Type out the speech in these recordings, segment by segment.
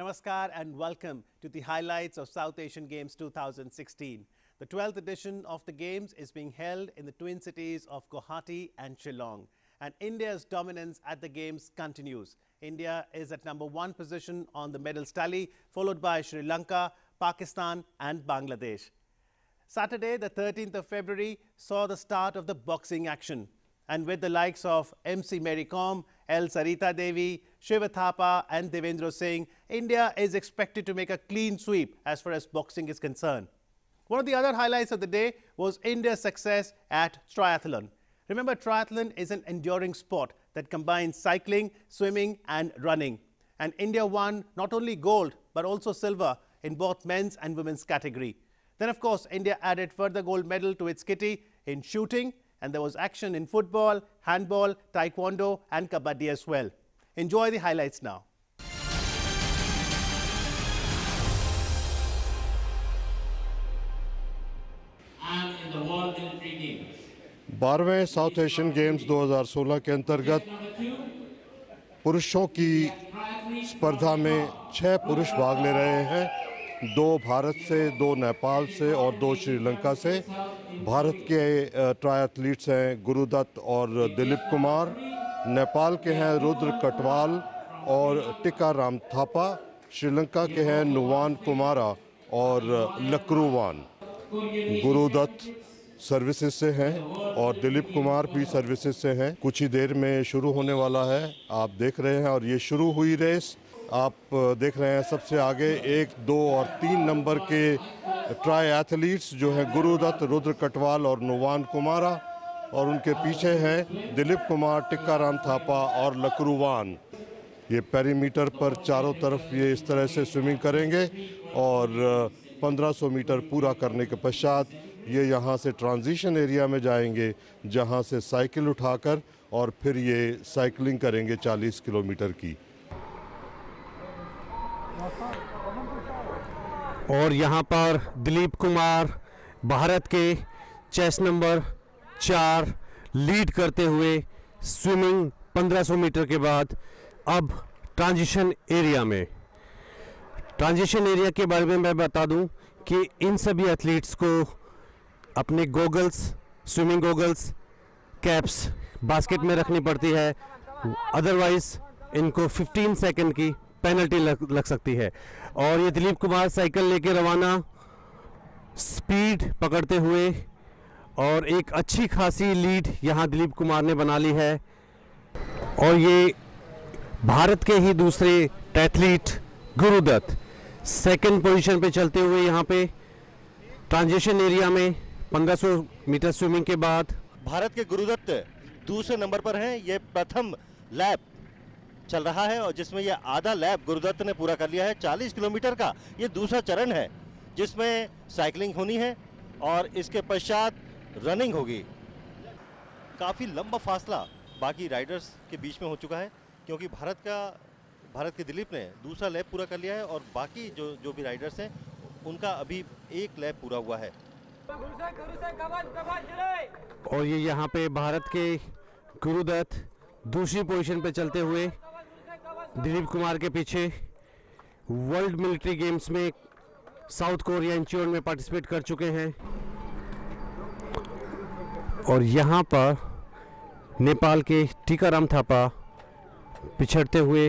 Namaskar and welcome to the highlights of South Asian Games 2016. The 12th edition of the Games is being held in the twin cities of Guwahati and Shillong. And India's dominance at the Games continues. India is at #1 position on the medals tally, followed by Sri Lanka, Pakistan and Bangladesh. Saturday, the 13th of February, saw the start of the boxing action. And with the likes of MC Mary Kom, L. Sarita Devi, Shiva Thapa and Devendra Singh, India is expected to make a clean sweep as far as boxing is concerned. One of the other highlights of the day was India's success at triathlon. Remember, triathlon is an enduring sport that combines cycling, swimming and running. And India won not only gold but also silver in both men's and women's category. Then of course, India added further gold medal to its kitty in shooting, and there was action in football, handball, taekwondo and kabaddi as well. Enjoy the highlights now. And in the World Military Games. 12वें South Asian games 2016 के अंतर्गत पुरुषों की स्पर्धा में 6 पुरुष भाग ले रहे हैं। 2 भारत से, 2 नेपाल से और 2 श्रीलंका से। भारत के ट्रायथलीट्स हैं गुरुदत्त और दिलीप कुमार। नेपाल के हैं रुद्र कटवाल और टिकाराम थापा। श्रीलंका के हैं नुवान कुमारा और लकरुवान। गुरुदत्त सर्विसेज से हैं और दिलीप कुमार भी सर्विसेज से हैं। कुछ ही देर में शुरू होने वाला है, आप देख रहे हैं। और ये शुरू हुई रेस आप देख रहे हैं। सबसे आगे 1, 2 और 3 नंबर के ट्राई एथलीट्स जो हैं गुरुदत्त, रुद्र कटवाल और नुवान कुमारा, और उनके पीछे हैं दिलीप कुमार, टिक्काराम थापा और लकरुवान। ये पेरीमीटर पर चारों तरफ ये इस तरह से स्विमिंग करेंगे और 1500 मीटर पूरा करने के पश्चात ये यहाँ से ट्रांजिशन एरिया में जाएंगे, जहाँ से साइकिल उठाकर और फिर ये साइकिलिंग करेंगे 40 किलोमीटर की। और यहाँ पर दिलीप कुमार भारत के चेस नंबर 4 लीड करते हुए स्विमिंग 1500 मीटर के बाद अब ट्रांजिशन एरिया में। ट्रांजिशन एरिया के बारे में मैं बता दूं कि इन सभी एथलीट्स को अपने goggles, swimming goggles, caps basket में रखनी पड़ती है, अदरवाइज इनको 15 सेकंड की पेनल्टी लग सकती है। और ये दिलीप कुमार साइकिल लेके रवाना, स्पीड पकड़ते हुए, और एक अच्छी खासी लीड यहाँ दिलीप कुमार ने बना ली है। और ये भारत के ही दूसरे एथलीट गुरुदत्त सेकंड पोजीशन पे चलते हुए यहाँ पे ट्रांजिशन एरिया में 1500 मीटर स्विमिंग के बाद। भारत के गुरुदत्त दूसरे नंबर पर हैं। ये प्रथम लैप चल रहा है और जिसमें ये आधा लैप गुरुदत्त ने पूरा कर लिया है। 40 किलोमीटर का ये दूसरा चरण है जिसमें साइकिलिंग होनी है और इसके पश्चात रनिंग होगी। काफ़ी लंबा फासला बाकी राइडर्स के बीच में हो चुका है, क्योंकि भारत के दिलीप ने दूसरा लैप पूरा कर लिया है और बाकी जो भी राइडर्स हैं उनका अभी एक लैप पूरा हुआ है। और ये यहाँ पे भारत के गुरुदत्त दूसरी पोजीशन पे चलते हुए दिलीप कुमार के पीछे वर्ल्ड मिलिट्री गेम्स में साउथ कोरिया इंचियोन में पार्टिसिपेट कर चुके हैं। और यहाँ पर नेपाल के टिकाराम थापा पिछड़ते हुए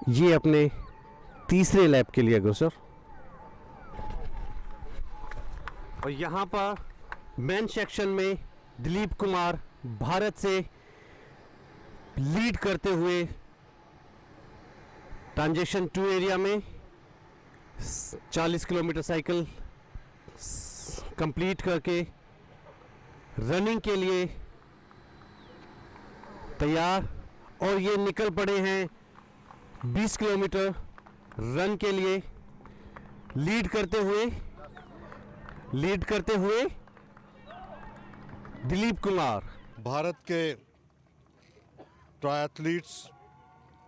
ये अपने तीसरे लैप के लिए अग्रसर। और यहाँ पर मेन सेक्शन में दिलीप कुमार भारत से लीड करते हुए ट्रांजिशन 2 एरिया में 40 किलोमीटर साइकिल कंप्लीट करके रनिंग के लिए तैयार। और ये निकल पड़े हैं 20 किलोमीटर रन के लिए लीड करते हुए दिलीप कुमार। भारत के ट्रायथलीट्स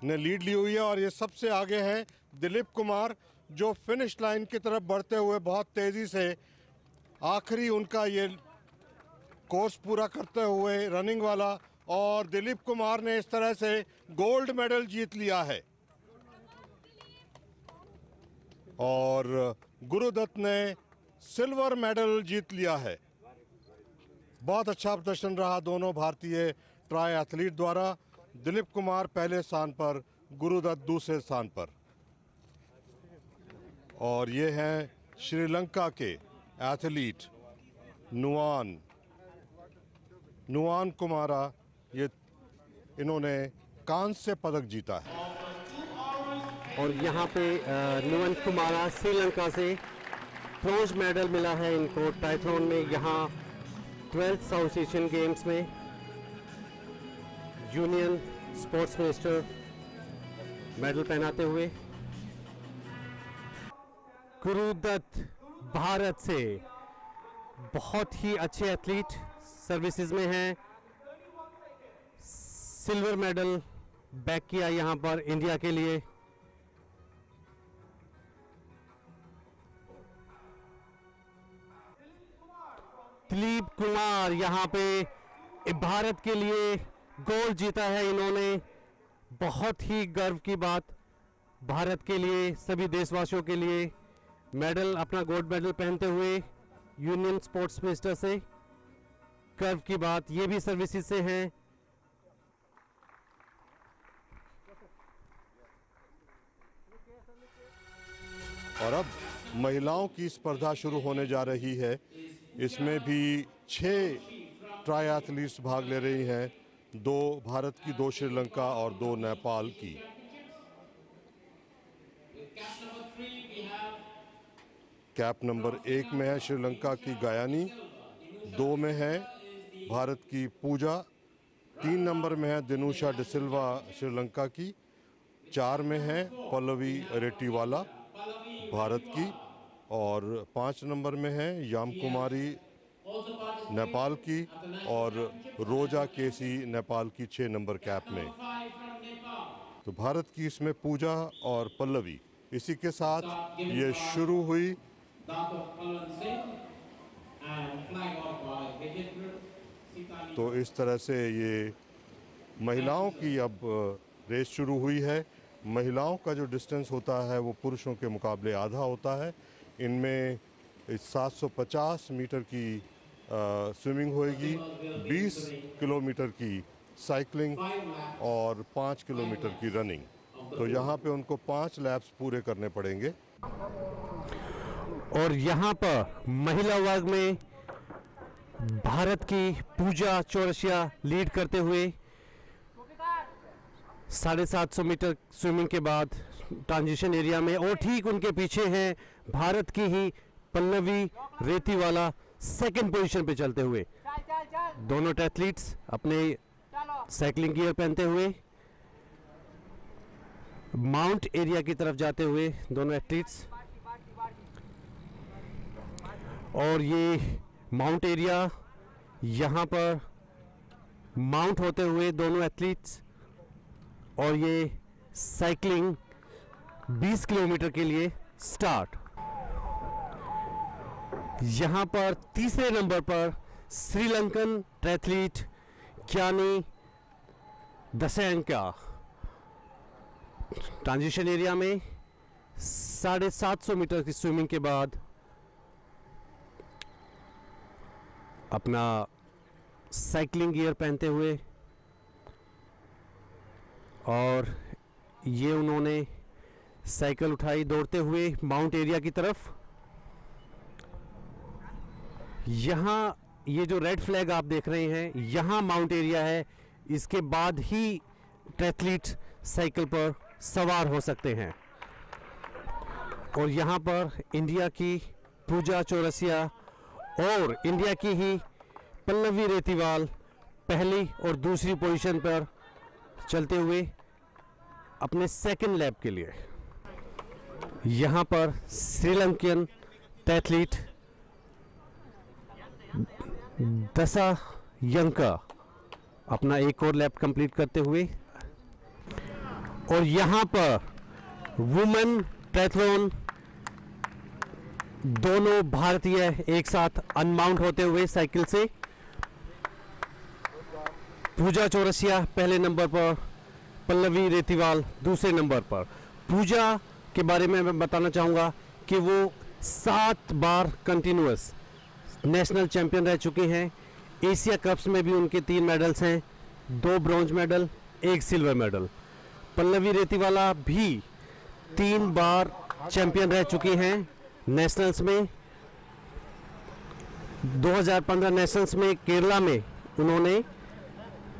ने लीड ली हुई है और ये सबसे आगे हैं दिलीप कुमार, जो फिनिश लाइन की तरफ बढ़ते हुए बहुत तेज़ी से आखिरी उनका ये कोर्स पूरा करते हुए रनिंग वाला। और दिलीप कुमार ने इस तरह से गोल्ड मेडल जीत लिया है। और गुरुदत्त ने सिल्वर मेडल जीत लिया है। बहुत अच्छा प्रदर्शन रहा दोनों भारतीय ट्राई एथलीट द्वारा। दिलीप कुमार पहले स्थान पर, गुरुदत्त दूसरे स्थान पर। और ये हैं श्रीलंका के एथलीट नुआन कुमारा। ये इन्होंने कांस्य पदक जीता है। और यहाँ पे नुआन कुमारा श्रीलंका से ब्रॉन्ज मेडल मिला है इनको ट्रायथलॉन में। यहाँ 12th साउथ एशियन गेम्स में यूनियन स्पोर्ट्स मिनिस्टर मेडल पहनाते हुए। गुरुदत्त भारत से बहुत ही अच्छे एथलीट सर्विसेज में हैं। सिल्वर मेडल बैक किया यहाँ पर इंडिया के लिए। दिलीप कुमार यहाँ पे भारत के लिए गोल्ड जीता है इन्होंने। बहुत ही गर्व की बात भारत के लिए, सभी देशवासियों के लिए। मेडल, अपना गोल्ड मेडल पहनते हुए यूनियन स्पोर्ट्स मिनिस्टर से गर्व की बात। ये भी सर्विसेज से हैं। और अब महिलाओं की स्पर्धा शुरू होने जा रही है। इसमें भी 6 ट्राई एथलीट्स भाग ले रही हैं। 2 भारत की, 2 श्रीलंका और 2 नेपाल की। कैप नंबर 1 में है श्रीलंका की गायानी, 2 में है भारत की पूजा, 3 नंबर में है दिनुषा डिसिल्वा श्रीलंका की, 4 में है पल्लवी रेड्डीवाला भारत की, और 5 नंबर में है याम कुमारी नेपाल की, और रोजा केसी नेपाल की 6 नंबर कैप में। तो भारत की इसमें पूजा और पल्लवी। इसी के साथ ये शुरू हुई। तो इस तरह से ये महिलाओं की अब रेस शुरू हुई है। महिलाओं का जो डिस्टेंस होता है वो पुरुषों के मुकाबले आधा होता है। इनमें 750 मीटर की स्विमिंग होएगी, 20 किलोमीटर की साइकिलिंग और 5 किलोमीटर की रनिंग। तो यहाँ पे उनको 5 लैप्स पूरे करने पड़ेंगे। और यहाँ पर महिला वर्ग में भारत की पूजा चौरसिया लीड करते हुए 750 मीटर स्विमिंग के बाद ट्रांजिशन एरिया में, और ठीक उनके पीछे हैं भारत की ही पल्लवी रेतीवाला सेकंड पोजीशन पे चलते हुए। दोनों एथलीट्स अपने साइकिलिंग गियर पहनते हुए माउंट एरिया की तरफ जाते हुए दोनों एथलीट्स। और ये माउंट एरिया, यहाँ पर माउंट होते हुए दोनों एथलीट्स, और ये साइकिलिंग 20 किलोमीटर के लिए स्टार्ट। यहाँ पर तीसरे नंबर पर Sri Lankan athlete Kayani दसैंका transition area में 750 मीटर की स्विमिंग के बाद अपना साइकिलिंग गियर पहनते हुए, और ये उन्होंने साइकिल उठाई दौड़ते हुए माउंट एरिया की तरफ। यहाँ ये जो रेड फ्लैग आप देख रहे हैं, यहाँ माउंट एरिया है। इसके बाद ही एथलीट साइकिल पर सवार हो सकते हैं। और यहाँ पर इंडिया की पूजा चौरसिया और इंडिया की ही पल्लवी रेतीवाल पहली और दूसरी पोजीशन पर चलते हुए अपने सेकंड लैप के लिए। यहाँ पर श्रीलंकन एथलीट दसायंका अपना एक और लैप कंप्लीट करते हुए, और यहाँ पर वुमेन ट्रायथलॉन दोनों भारतीय एक साथ अनमाउंट होते हुए साइकिल से। पूजा चौरसिया पहले नंबर पर, पल्लवी रेतीवाल दूसरे नंबर पर। पूजा के बारे में मैं बताना चाहूँगा कि वो 7 बार कंटिन्यूअस नेशनल चैंपियन रह चुके हैं। एशिया कप्स में भी उनके 3 मेडल्स हैं, 2 bronze medal, 1 silver medal. Pallavi Retiwala भी 3 बार चैंपियन रह चुकी हैं नेशनल्स में। 2015 नेशनल्स में केरला में उन्होंने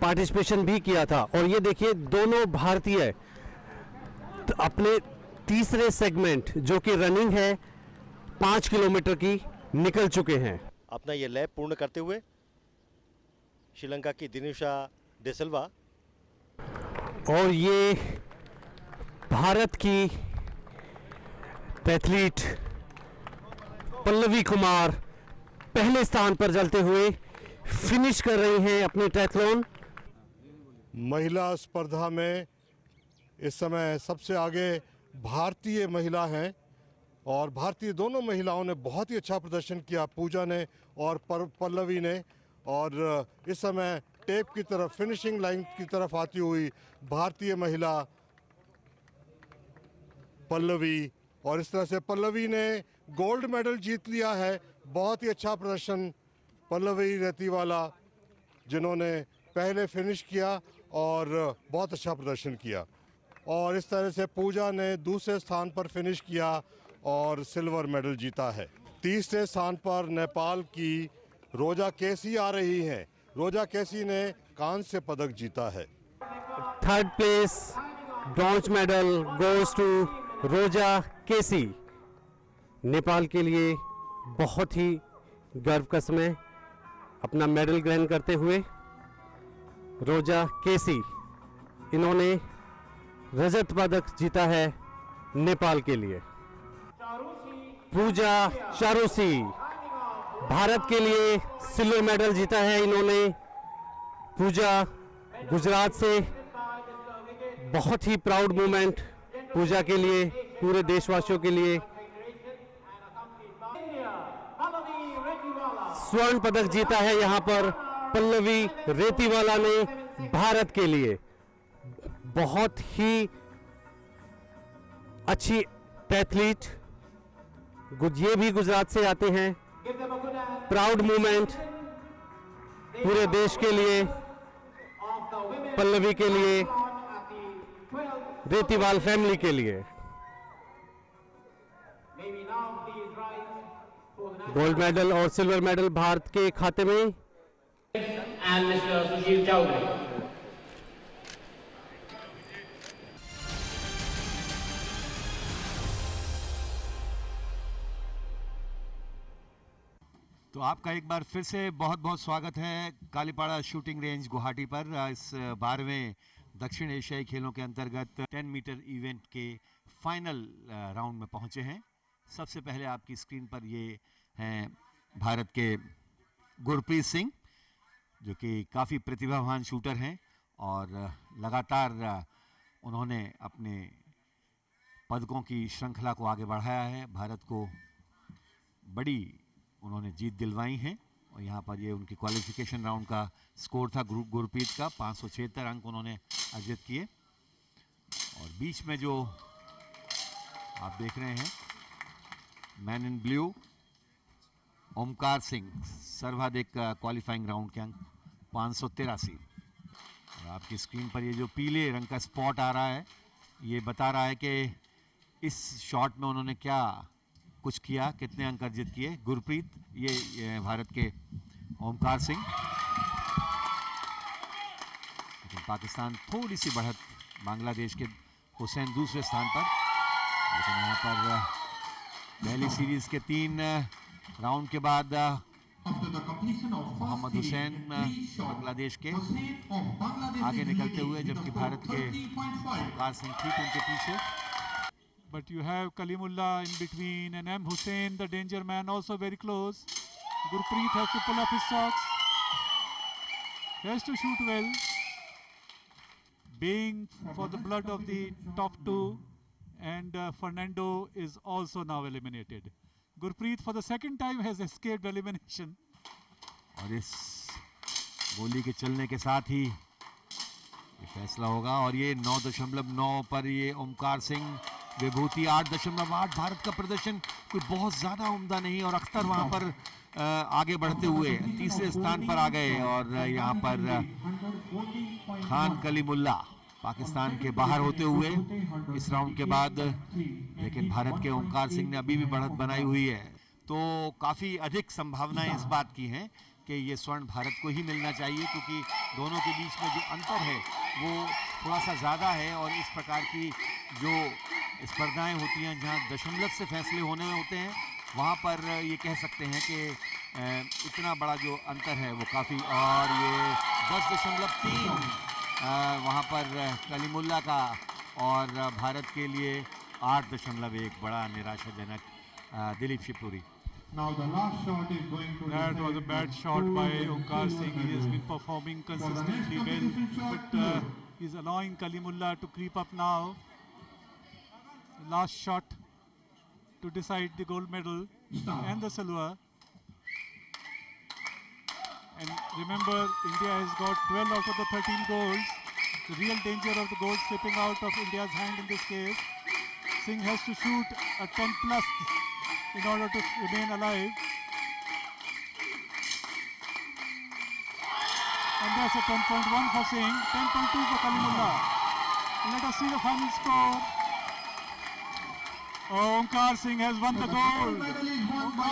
पार्टिसिपेशन भी किया था। और ये देखिए दोनों भारतीय अपने तीसरे सेगमेंट जो कि रनिंग है 5 किलोमीटर की निकल चुके हैं। अपना ये लैप पूर्ण करते हुए श्रीलंका की दिनुषा डे सिल्वा और ये भारत की एथलीट पल्लवी कुमार पहले स्थान पर चलते हुए फिनिश कर रही हैं अपने ट्रायथलॉन। महिला स्पर्धा में इस समय सबसे आगे भारतीय महिला हैं और भारतीय दोनों महिलाओं ने बहुत ही अच्छा प्रदर्शन किया, पूजा ने और पल्लवी ने। और इस समय टेप की तरफ, फिनिशिंग लाइन की तरफ आती हुई भारतीय महिला पल्लवी, और इस तरह से पल्लवी ने गोल्ड मेडल जीत लिया है। बहुत ही अच्छा प्रदर्शन पल्लवी रेतीवाला, जिन्होंने पहले फिनिश किया और बहुत अच्छा प्रदर्शन किया। और इस तरह से पूजा ने दूसरे स्थान पर फिनिश किया और सिल्वर मेडल जीता है। तीसरे स्थान पर नेपाल की रोजा केसी आ रही हैं। रोजा केसी ने कांस्य पदक जीता है। Third place bronze medal goes to Roja KC. Nepal के लिए बहुत ही गर्व का समय, अपना मेडल ग्रहण करते हुए रोजा केसी, इन्होंने रजत पदक जीता है नेपाल के लिए। पूजा चारूसी भारत के लिए सिल्वर मेडल जीता है इन्होंने। पूजा गुजरात से, बहुत ही प्राउड मोमेंट पूजा के लिए, पूरे देशवासियों के लिए। स्वर्ण पदक जीता है यहाँ पर पल्लवी रेतीवाला ने भारत के लिए। बहुत ही अच्छी एथलीट, ये भी गुजरात से आते हैं। प्राउड मोमेंट पूरे देश के लिए, पल्लवी के लिए, रेतीवाल फैमिली के लिए। गोल्ड मेडल और सिल्वर मेडल भारत के खाते में। and Mr. Sushil Chowdhury. तो आपका एक बार फिर से बहुत बहुत स्वागत है कालीपाड़ा शूटिंग रेंज गुवाहाटी पर। इस 12वें दक्षिण एशियाई खेलों के अंतर्गत 10 मीटर इवेंट के फाइनल राउंड में पहुंचे हैं। सबसे पहले आपकी स्क्रीन पर ये हैं भारत के गुरप्रीत सिंह, जो कि काफ़ी प्रतिभावान शूटर हैं और लगातार उन्होंने अपने पदकों की श्रृंखला को आगे बढ़ाया है। भारत को बड़ी उन्होंने जीत दिलवाई है। और यहाँ पर ये उनकी क्वालिफिकेशन राउंड का स्कोर था गुरप्रीत का, 576 अंक उन्होंने अर्जित किए। और बीच में जो आप देख रहे हैं man in blue Omkar Singh, सर्वाधिक क्वालिफाइंग राउंड के अंक 583। और आपकी स्क्रीन पर ये जो पीले रंग का स्पॉट आ रहा है, ये बता रहा है कि इस शॉट में उन्होंने क्या कुछ किया, कितने अंक अर्जित किए। गुरप्रीत, ये भारत के ओमकार सिंह। लेकिन पाकिस्तान थोड़ी सी बढ़त, बांग्लादेश के हुसैन दूसरे स्थान पर। लेकिन यहाँ पर पहली सीरीज के 3 राउंड के बाद मोहम्मद हुसैन बांग्लादेश के आगे निकलते हुए, जबकि भारत के ओमकार सिंह ठीक उनके पीछे। But you have Kalimullah in between and M. Hussein, the danger man, also very close. Gurpreet has to pull up his socks. He has to shoot well. Being for the blood of the top 2, and Fernando is also now eliminated. Gurpreet for the second time has escaped elimination. और इस गोली के चलने के साथ ही ये फैसला होगा। और ये 9.9 पर ये ओमकार सिंह विभूति 8.8। भारत का प्रदर्शन कोई बहुत ज़्यादा उम्दा नहीं और अख्तर वहाँ पर आगे बढ़ते हुए तीसरे स्थान पर आ गए। और यहाँ पर खान कलीमुल्ला पाकिस्तान के बाहर होते हुए इस राउंड के बाद, लेकिन भारत के ओंकार सिंह ने अभी भी बढ़त बनाई हुई है। तो काफ़ी अधिक संभावनाएं इस बात की हैं कि ये स्वर्ण भारत को ही मिलना चाहिए, क्योंकि दोनों के बीच में जो अंतर है वो थोड़ा सा ज़्यादा है। और इस प्रकार की जो स्पर्धाएं होती हैं जहां दशमलव से फैसले होने होते हैं, वहां पर ये कह सकते हैं कि इतना बड़ा जो अंतर है वो काफ़ी। और ये 10.3 वहाँ पर कलीमुल्ला का, और भारत के लिए 8.1 बड़ा निराशाजनक Dilip Shivpuri. Now the last shot is going to that was a bad shot by Onkar Singh. He has been performing consistently well, but he's allowing Kalimulla to creep up now. Last shot to decide the gold medal and the silver. And remember, India has got 12 out of the 13 golds. The real danger of the gold slipping out of India's hand in this case. Singh has to shoot a 10 plus in order to remain alive. And that's a 10.1 for Singh, 10.2 for Kalimulla. Let us see the final score. Onkar Singh has won the gold. Onkar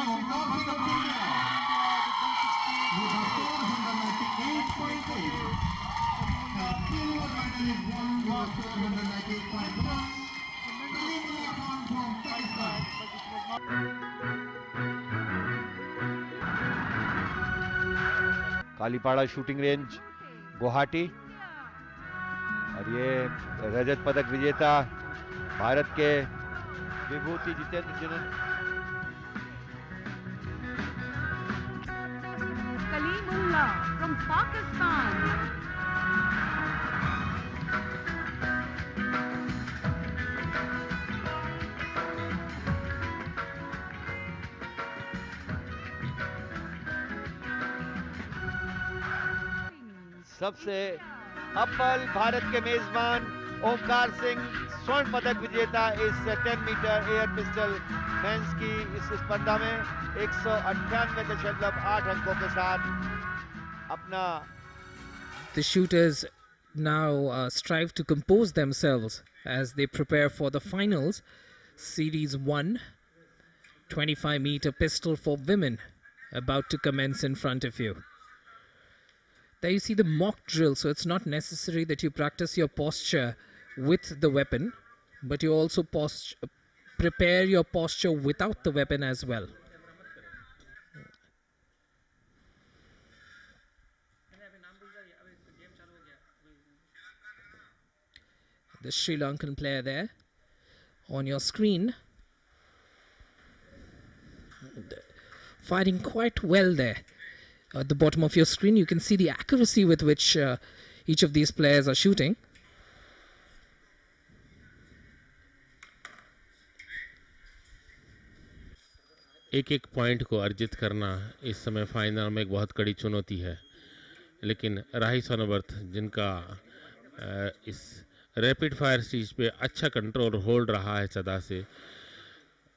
Singh has won the gold. Kalipara shooting range Guwahati, और ये रजत पदक विजेता भारत के विभूति जितेंद्र जिन्होंने Kalimullah from Pakistan. सबसे अव्वल भारत के मेजबान ओंकार सिंह स्वर्ण पदक विजेता इस 10 मीटर एयर पिस्टल मेंस की इस स्पर्धा में 198.8 अंकों के साथ अपना। The shooters now strive to compose themselves as they prepare for the finals. Series 1, 25-meter pistol for women, about to commence in front of you. There you see the mock drill, so it's not necessary that you practice your posture with the weapon, but you also prepare your posture without the weapon as well. The Sri Lankan player there on your screen, fighting quite well there. At the bottom of your screen, you can see the accuracy with which each of these players are shooting. एक एक point को अर्जित करना इस समय final में एक बहुत कड़ी चुनौती है, लेकिन राही सोनवर्थ जिनका इस रैपिड फायर स्टेज पे अच्छा कंट्रोल होल्ड रहा है सदा से,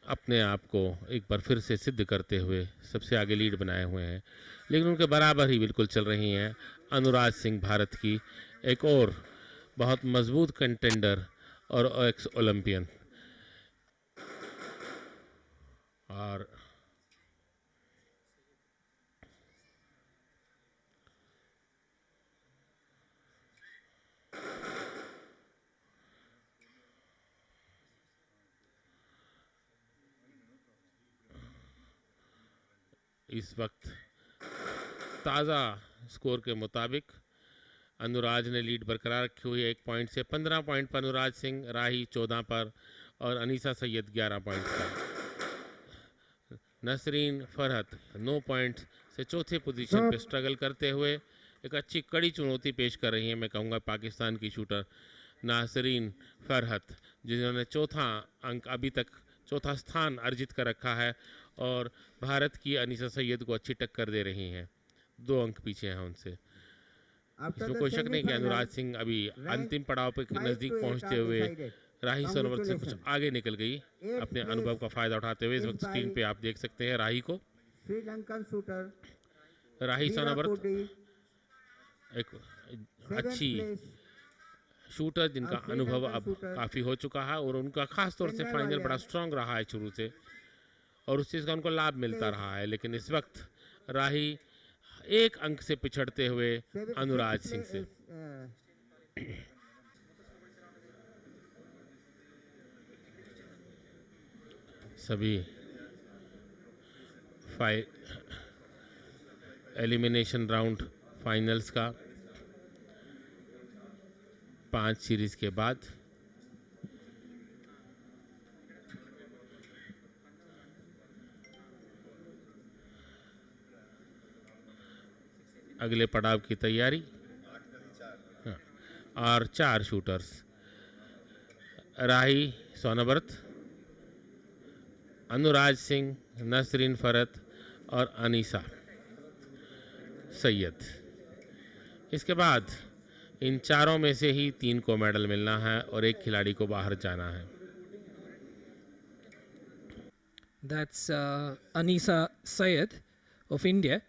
अपने आप को एक बार फिर से सिद्ध करते हुए सबसे आगे लीड बनाए हुए हैं। लेकिन उनके बराबर ही बिल्कुल चल रही हैं अनुराज सिंह, भारत की एक और बहुत मजबूत कंटेंडर और एक्स ओलंपियन। और इस वक्त ताज़ा स्कोर के मुताबिक अनुराज ने लीड बरकरार रखी हुई है 1 पॉइंट से। 15 पॉइंट पर अनुराज सिंह, राही 14 पर और अनीसा सैयद 11 पॉइंट पर। नसरीन फरहत 9 पॉइंट से चौथे पोजीशन पे स्ट्रगल करते हुए एक अच्छी कड़ी चुनौती पेश कर रही है, मैं कहूँगा, पाकिस्तान की शूटर नासरीन फरहत, जिन्होंने चौथा अंक अभी तक चौथा स्थान अर्जित कर रखा है और भारत की अनीसा सैयद को अच्छी टक्कर दे रही हैं, 2 अंक पीछे हैं उनसे। इसमें कोई शक नहीं कि अनुराज सिंह अभी अंतिम पड़ाव पर नज़दीक पहुंचते हुए राही सोनावर्त से कुछ आगे निकल गई अपने अनुभव का फायदा उठाते हुए। इस वक्त स्क्रीन पे आप देख सकते हैं राही को। श्रीलंकन शूटर राही सोनावर्त एक अच्छी शूटर जिनका अनुभव अब काफ़ी हो चुका है और उनका खास तौर से फाइनल बड़ा स्ट्रांग रहा है शुरू से और उस चीज़ का उनको लाभ मिलता रहा है। लेकिन इस वक्त राही एक अंक से पिछड़ते हुए अनुराज सिंह से। सभी एलिमिनेशन राउंड फाइनल्स का 5 सीरीज के बाद अगले पड़ाव की तैयारी और 4 शूटर्स राही सोनावर्त, अनुराज सिंह, नसरीन फरत और अनीसा सैयद। इसके बाद इन चारों में से ही 3 को मेडल मिलना है और एक खिलाड़ी को बाहर जाना है। That's Anisa Syed of India.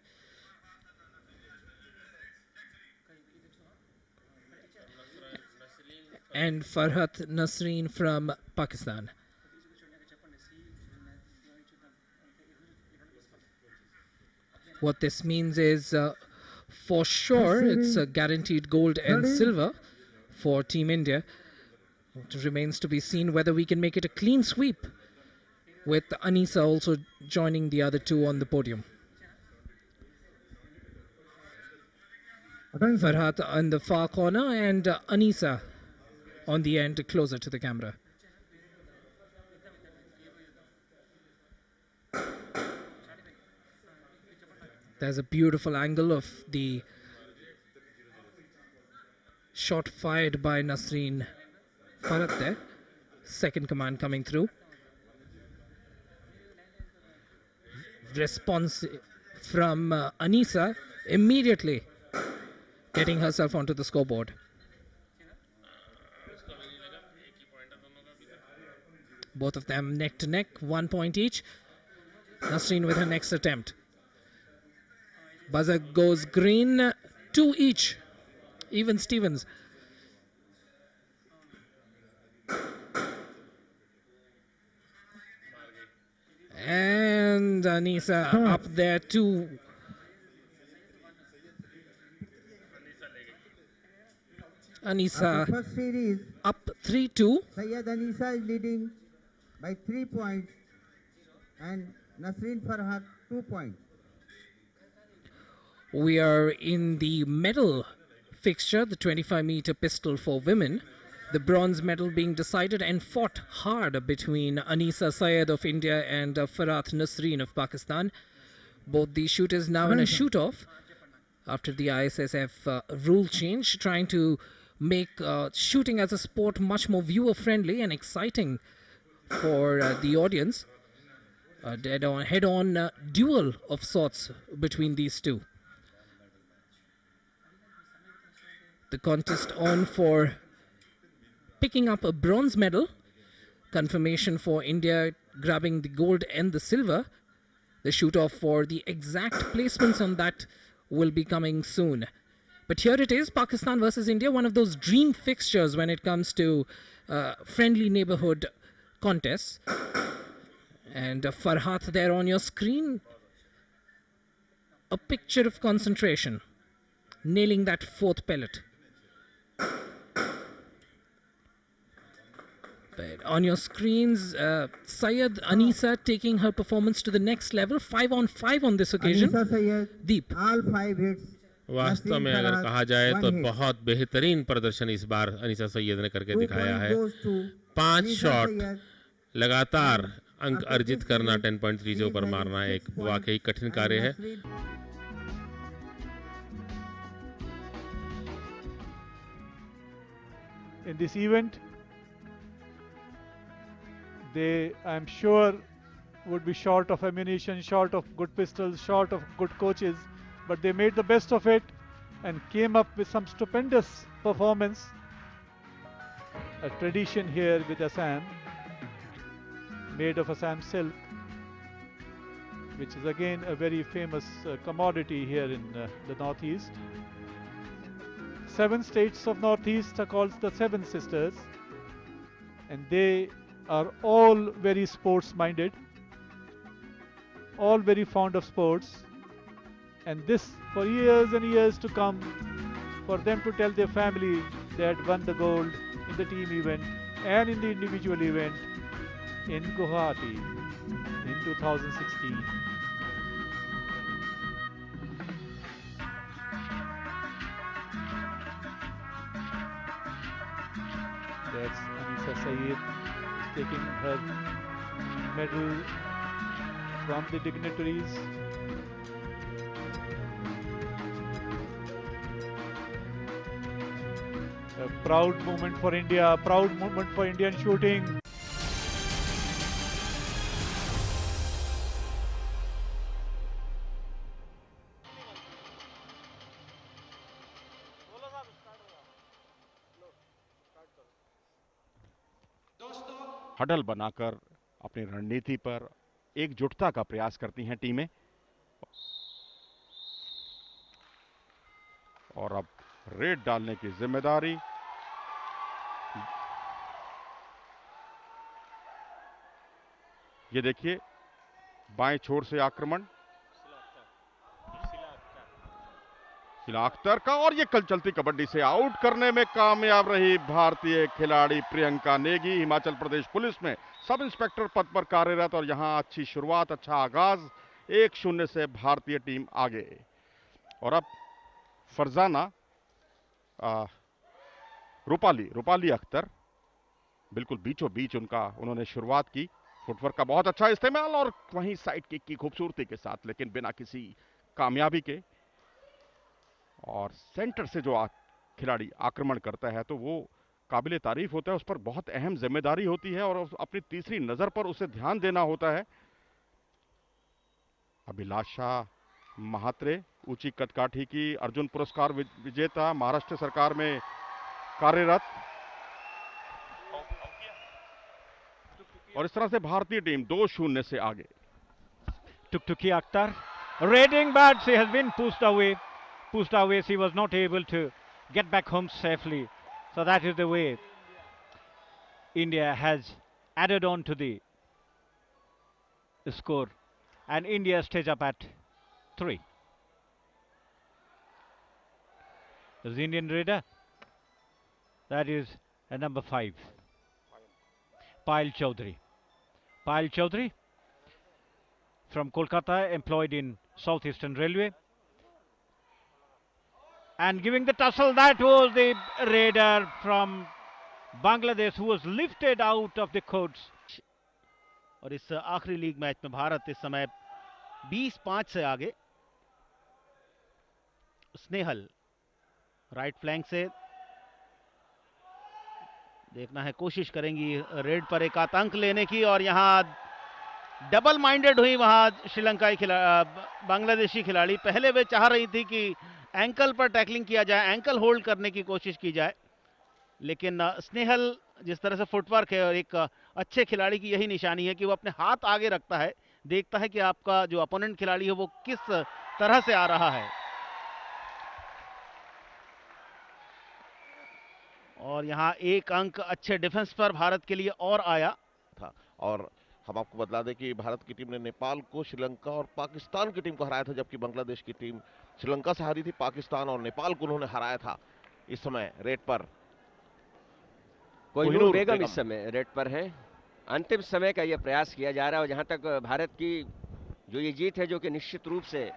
And Farhat Nasreen from Pakistan. What this means is, for sure, it's a guaranteed gold and silver for Team India. It remains to be seen whether we can make it a clean sweep, with Anisa also joining the other 2 on the podium. Farhat in the far corner and Anisa on the end, closer to the camera. There's a beautiful angle of the shot fired by Nasreen Farhat there. Second command coming through. Response from Anisa immediately getting herself onto the scoreboard. Both of them neck to neck, 1 point each. Nasreen with her next attempt. Buzzer goes green, 2 each. Even Stevens. And Anisa up there too. Anisa first series, up 3-2. Syed Anisa is leading by 3 points and Nasreen Farhat 2 points. We are in the medal fixture, the 25-meter pistol for women. The bronze medal being decided and fought hard between Anisa Syed of India and Farhat Nasreen of Pakistan. Both these shooters now in a shoot-off after the ISSF rule change, trying to make shooting as a sport much more viewer-friendly and exciting for the audience. A head-on duel of sorts between these two. The contest on for picking up a bronze medal. Confirmation for India grabbing the gold and the silver. The shoot-off for the exact placements on that will be coming soon. But here it is, Pakistan versus India, one of those dream fixtures when it comes to friendly neighborhood contests. And Farhat there on your screen. A picture of concentration. Nailing that 4th pellet. But on your screens, Syed Anisa taking her performance to the next level. 5-on-5 on this occasion. Deep. All 5 hits. वास्तव में अगर कहा जाए तो बहुत बेहतरीन प्रदर्शन इस बार अनीसा सैयद ने करके दिखाया है। 5 शॉट लगातार अंक अर्जित करना, 10.30 पर मारना एक वाकई कठिन कार्य है। In this event, they, I'm sure, would be short of ammunition, short of good pistols, short of good coaches, but they made the best of it and came up with some stupendous performance. a tradition here with Assam, made of Assam silk, which is again a very famous commodity here in the Northeast. 7 states of Northeast are called the Seven Sisters, and they are all very sports-minded, all very fond of sports, and this for years and years to come, for them to tell their family they had won the gold in the team event and in the individual event in Guwahati in 2016. That's Anisa Saeed taking her medal from the dignitaries. A proud moment for India, a proud moment for Indian shooting. Huddle बनाकर अपनी रणनीति पर एकजुटता का प्रयास करती हैं टीमें, और अब रेड डालने की जिम्मेदारी ये देखिए, बाएं छोर से आक्रमण शिला अख्तर का, और ये कल चलती कबड्डी से आउट करने में कामयाब रही भारतीय खिलाड़ी प्रियंका नेगी। हिमाचल प्रदेश पुलिस में सब इंस्पेक्टर पद पर कार्यरत, और यहां अच्छी शुरुआत, अच्छा आगाज, 1-0 से भारतीय टीम आगे। और अब फरजाना रूपाली अख्तर बिल्कुल बीचों बीच उन्होंने शुरुआत की, फुटवर्क का बहुत अच्छा इस्तेमाल, और वहीं साइड किक की खूबसूरती के साथ, लेकिन बिना किसी कामयाबी के। और सेंटर से जो खिलाड़ी आक्रमण करता है तो वो काबिले तारीफ होता है, उस पर बहुत अहम जिम्मेदारी होती है, और अपनी तीसरी नजर पर उसे ध्यान देना होता है। अभिलाषा महात्रे, ऊंची कदकाठी की अर्जुन पुरस्कार विजेता, महाराष्ट्र सरकार में कार्यरत, और इस तरह से भारतीय टीम 2-0 से आगे। Tuktuki Akhtar raiding, but she has been pushed away. She was not able to get back home safely. So that is the way India has added on to the score, and India stays up at 3. The Indian raider, that is number 5, Payal Chaudhary from Kolkata, employed in Southeastern Railway, and giving the tussle, that was the raider from Bangladesh who was lifted out of the courts. और इस आखिरी league match में भारत इस समय 20-5 से आगे। Snehal right flank से देखना है, कोशिश करेंगी रेड पर एक आतंक लेने की, और यहां डबल माइंडेड हुई वहां श्रीलंकाई बांग्लादेशी खिलाड़ी। पहले वे चाह रही थी कि एंकल पर टैकलिंग किया जाए, एंकल होल्ड करने की कोशिश की जाए, लेकिन स्नेहल जिस तरह से फुटवर्क है, और एक अच्छे खिलाड़ी की यही निशानी है कि वो अपने हाथ आगे रखता है, देखता है कि आपका जो अपोनेंट खिलाड़ी है वो किस तरह से आ रहा है। और यहाँ एक अंक अच्छे डिफेंस पर भारत के लिए और आया था। और हम आपको बतला दें कि भारत की टीम ने नेपाल को, श्रीलंका और पाकिस्तान की टीम को हराया था, जबकि बांग्लादेश की टीम श्रीलंका से हारी थी। पाकिस्तान और नेपाल को उन्होंने हराया था। इस समय रेड पर कोहिनूर बेगम इस समय रेड पर है। अंतिम समय का यह प्रयास किया जा रहा है, और जहां तक भारत की जो ये जीत है, जो कि निश्चित रूप से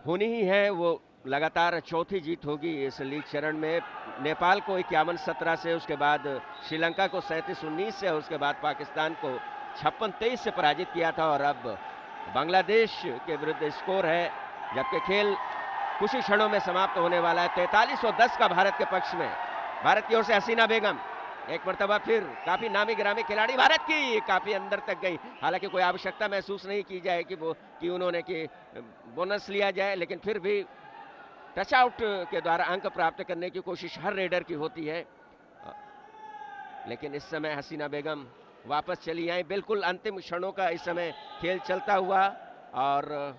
होनी ही है, वो लगातार चौथी जीत होगी इस लीग चरण में। नेपाल को 51-17 से, उसके बाद श्रीलंका को 37-19 से, और उसके बाद पाकिस्तान को 56-23 से पराजित किया था। और अब बांग्लादेश के विरुद्ध स्कोर है, जबकि खेल कुछ ही क्षणों में समाप्त होने वाला है। 43-10 का भारत के पक्ष में। भारत की ओर से हसीना बेगम एक मरतबा फिर, काफी नामी गिरामी खिलाड़ी भारत की, काफी अंदर तक गई। हालांकि कोई आवश्यकता महसूस नहीं की जाए कि उन्होंने कि बोनस लिया जाए, लेकिन फिर भी टच आउट के द्वारा अंक प्राप्त करने की कोशिश हर रेडर की होती है। लेकिन इस समय हसीना बेगम वापस चली आई। बिल्कुल अंतिम क्षणों का इस समय खेल चलता हुआ और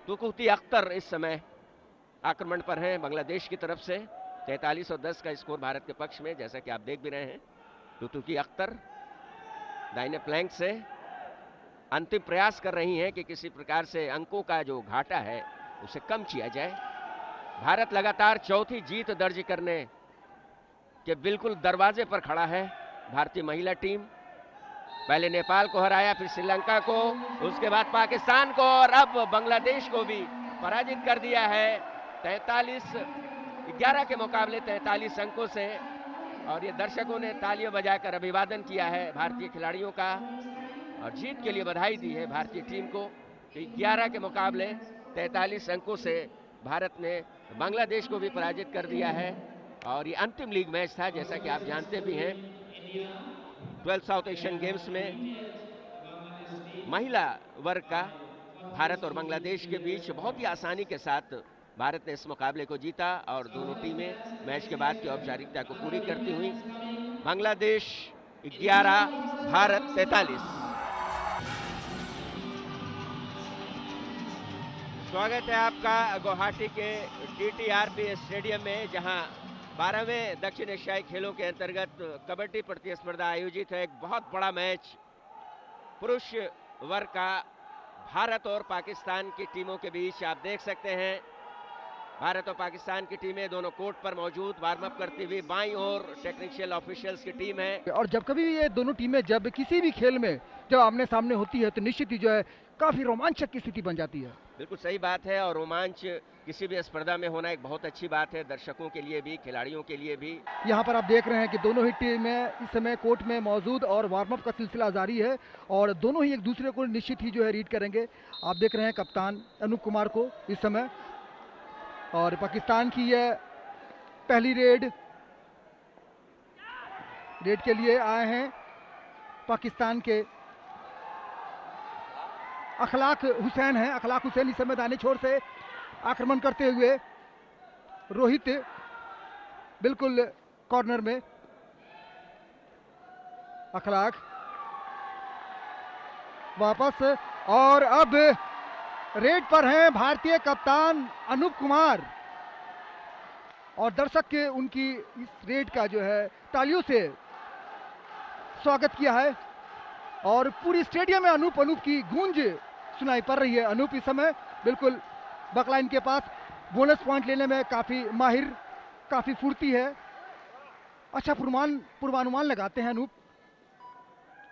तुकुती अख्तर इस समय आक्रमण पर हैं बांग्लादेश की तरफ से। 43-10 का स्कोर भारत के पक्ष में, जैसा कि आप देख भी रहे हैं। तुकुती अख्तर दाहिने फ्लैंक से अंतिम प्रयास कर रही हैं कि किसी प्रकार से अंकों का जो घाटा है उसे कम किया जाए। भारत लगातार चौथी जीत दर्ज करने के बिल्कुल दरवाजे पर खड़ा है। भारतीय महिला टीम पहले नेपाल को हराया, फिर श्रीलंका को, उसके बाद पाकिस्तान को और अब बांग्लादेश को भी पराजित कर दिया है 43-11 के मुकाबले 43 अंकों से। और ये दर्शकों ने तालियां बजाकर अभिवादन किया है भारतीय खिलाड़ियों का और जीत के लिए बधाई दी है भारतीय टीम को। 11 के मुकाबले 43 अंकों से भारत ने बांग्लादेश को भी पराजित कर दिया है। और ये अंतिम लीग मैच था, जैसा कि आप जानते भी हैं। 12 साउथ एशियन गेम्स में महिला वर्ग का भारत और बांग्लादेश के बीच बहुत ही आसानी के साथ भारत ने इस मुकाबले को जीता और दोनों टीमें मैच के बाद की औपचारिकता को पूरी करती हुई। बांग्लादेश 11, भारत 43। स्वागत है आपका गुवाहाटी के DTRP स्टेडियम में, जहां 12वें दक्षिण एशियाई खेलों के अंतर्गत कबड्डी प्रतिस्पर्धा आयोजित है। एक बहुत बड़ा मैच पुरुष वर्ग का भारत और पाकिस्तान की टीमों के बीच आप देख सकते हैं। भारत और पाकिस्तान की टीमें दोनों कोर्ट पर मौजूद वार्म अप करती हुई। बाईं ओर टेक्निशियल ऑफिशियल्स की टीम है। और जब कभी भी ये दोनों टीमें जब किसी भी खेल में जब आमने सामने होती है तो निश्चित ही जो है काफी रोमांचक की स्थिति बन जाती है। बिल्कुल सही बात है और रोमांच किसी भी स्पर्धा में होना एक बहुत अच्छी बात है, दर्शकों के लिए भी, खिलाड़ियों के लिए भी। यहाँ पर आप देख रहे हैं कि दोनों ही टीमें इस समय कोर्ट में मौजूद और वार्म अप का सिलसिला जारी है और दोनों ही एक दूसरे को निश्चित ही जो है रीड करेंगे। आप देख रहे हैं कप्तान अनूप कुमार को इस समय, और पाकिस्तान की यह पहली रेड के लिए आए हैं पाकिस्तान के अखलाक हुसैन हैं। अखलाक हुसैन इस समय दाहिने छोर से आक्रमण करते हुए, रोहित बिल्कुल कॉर्नर में, अखलाक वापस, और अब रेड पर हैं भारतीय कप्तान अनूप कुमार और दर्शक के उनकी इस रेड का जो है तालियों से स्वागत किया है और पूरी स्टेडियम में अनूप की गूंज सुनाई पड़ रही है। अनूप इस समय बिल्कुल बकलाइन के पास बोनस पॉइंट लेने में काफी माहिर, काफी फुर्ती है, अच्छा पूर्वानुमान लगाते हैं अनूप।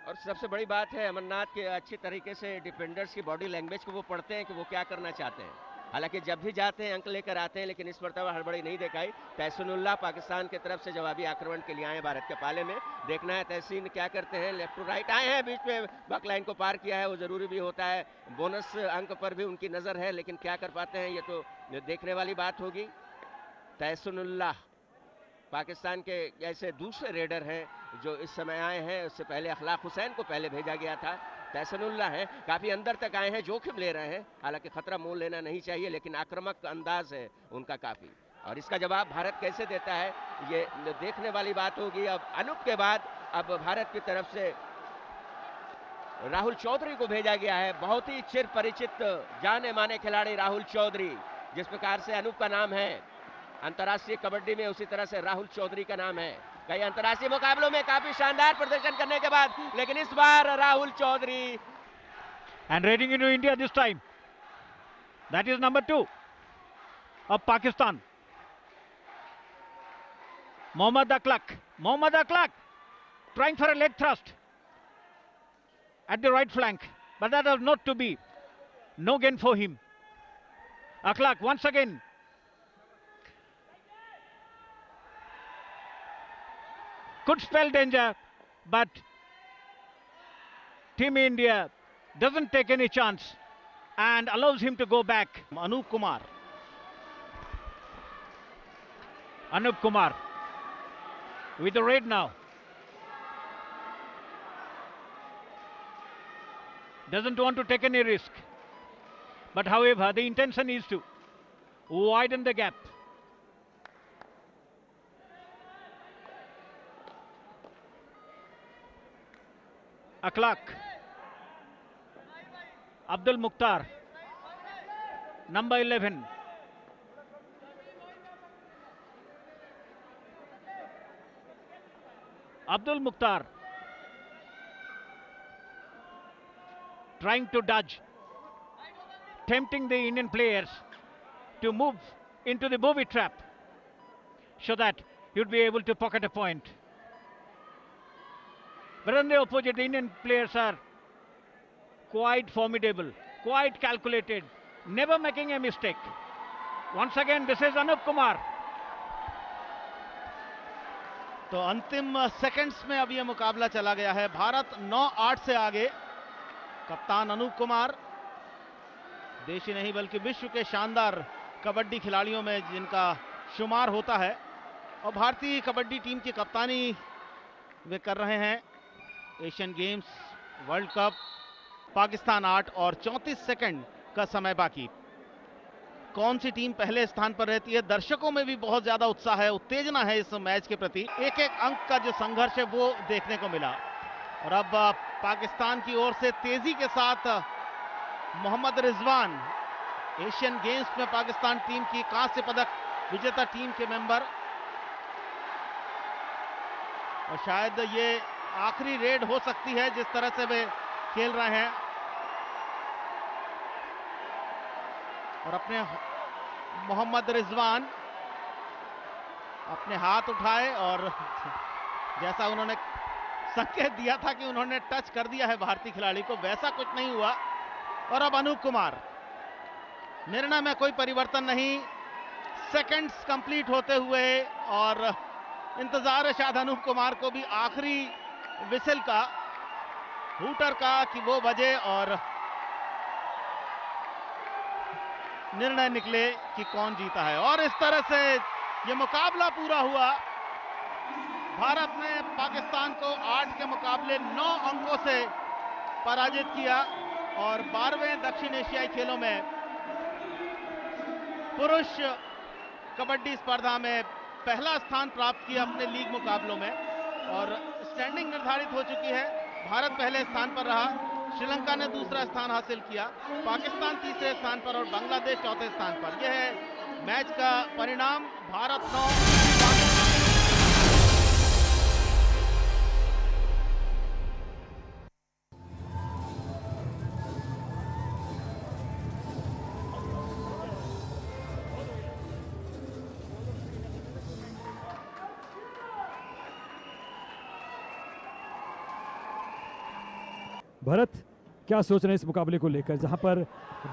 और सबसे बड़ी बात है अमरनाथ के अच्छी तरीके से डिफेंडर्स की बॉडी लैंग्वेज को वो पढ़ते हैं कि वो क्या करना चाहते हैं। हालांकि जब भी जाते हैं अंक लेकर आते हैं, लेकिन इस मरतबा हड़बड़ी नहीं दिखाई। तहसीनुल्लाह पाकिस्तान की तरफ से जवाबी आक्रमण के लिए आए भारत के पाले में। देखना है तहसीन क्या करते हैं। लेफ्ट टू राइट आए हैं, बीच में बक लाइन को पार किया है, वो जरूरी भी होता है। बोनस अंक पर भी उनकी नजर है, लेकिन क्या कर पाते हैं ये तो देखने वाली बात होगी। तहसीनुल्लाह पाकिस्तान के ऐसे दूसरे रेडर हैं जो इस समय आए हैं। उससे पहले अखलाक हुसैन को पहले भेजा गया था। तहसीनुल्लाह है, काफी अंदर तक आए हैं, जोखिम ले रहे हैं। हालांकि खतरा मोल लेना नहीं चाहिए, लेकिन आक्रामक अंदाज है उनका काफी। और इसका जवाब भारत कैसे देता है ये देखने वाली बात होगी। अब अनूप के बाद अब भारत की तरफ से राहुल चौधरी को भेजा गया है। बहुत ही चिर परिचित जाने माने खिलाड़ी राहुल चौधरी, जिस प्रकार से अनूप का नाम है अंतर्राष्ट्रीय कबड्डी में, उसी तरह से राहुल चौधरी का नाम है। कई अंतर्राष्ट्रीय मुकाबलों में काफी शानदार प्रदर्शन करने के बाद, लेकिन इस बार Rahul Chaudhary. And raiding into India this time, that is number 2 of Pakistan, Mohammad Aklak trying for a leg thrust at the right flank, but that was not to be. No gain for him. Aklak once again. Could spell danger, but Team India doesn't take any chance and allows him to go back. Anup Kumar with the raid now. Doesn't want to take any risk, but however the intention is to widen the gap. Akhlaq, Abdul Mukhtar, number 11. Abdul Mukhtar trying to dodge, tempting the Indian players to move into the booby trap so that he would be able to pocket a point. But on the opposite, the Indian players are quite formidable, quite calculated, never making a mistake. Once again, this is Anup Kumar. तो अंतिम seconds में अब यह मुकाबला चला गया है। भारत 9-8 से आगे। कप्तान अनूप कुमार देश ही नहीं बल्कि विश्व के शानदार कबड्डी खिलाड़ियों में जिनका शुमार होता है, और भारतीय कबड्डी टीम की कप्तानी वे कर रहे हैं। Asian games, world cup, Pakistan 8 और 34 सेकंड का समय बाकी। कौन सी टीम पहले स्थान पर रहती है? दर्शकों में भी बहुत ज्यादा उत्साह है, उत्तेजना है इस मैच के प्रति। एक एक अंक का जो संघर्ष है वो देखने को मिला। और अब पाकिस्तान की ओर से तेजी के साथ मोहम्मद रिजवान, एशियन गेम्स में पाकिस्तान टीम की कांस्य पदक विजेता टीम के मेंबर, और शायद ये आखिरी रेड हो सकती है जिस तरह से वे खेल रहे हैं। और अपने मोहम्मद रिजवान अपने हाथ उठाए और जैसा उन्होंने संकेत दिया था कि उन्होंने टच कर दिया है भारतीय खिलाड़ी को, वैसा कुछ नहीं हुआ। और अब अनूप कुमार, निर्णय में कोई परिवर्तन नहीं, सेकंड्स कंप्लीट होते हुए, और इंतजार है शायद अनूप कुमार को भी आखिरी विसल का, हूटर का, कि वो बजे और निर्णय निकले कि कौन जीता है। और इस तरह से ये मुकाबला पूरा हुआ। भारत ने पाकिस्तान को 8 के मुकाबले 9 अंकों से पराजित किया और 12वें दक्षिण एशियाई खेलों में पुरुष कबड्डी स्पर्धा में पहला स्थान प्राप्त किया अपने लीग मुकाबलों में। और स्टैंडिंग निर्धारित हो चुकी है। भारत पहले स्थान पर रहा, श्रीलंका ने दूसरा स्थान हासिल किया, पाकिस्तान तीसरे स्थान पर और बांग्लादेश चौथे स्थान पर। यह है मैच का परिणाम। भारत 9। भारत क्या सोच रहे हैं इस मुकाबले को लेकर, जहां पर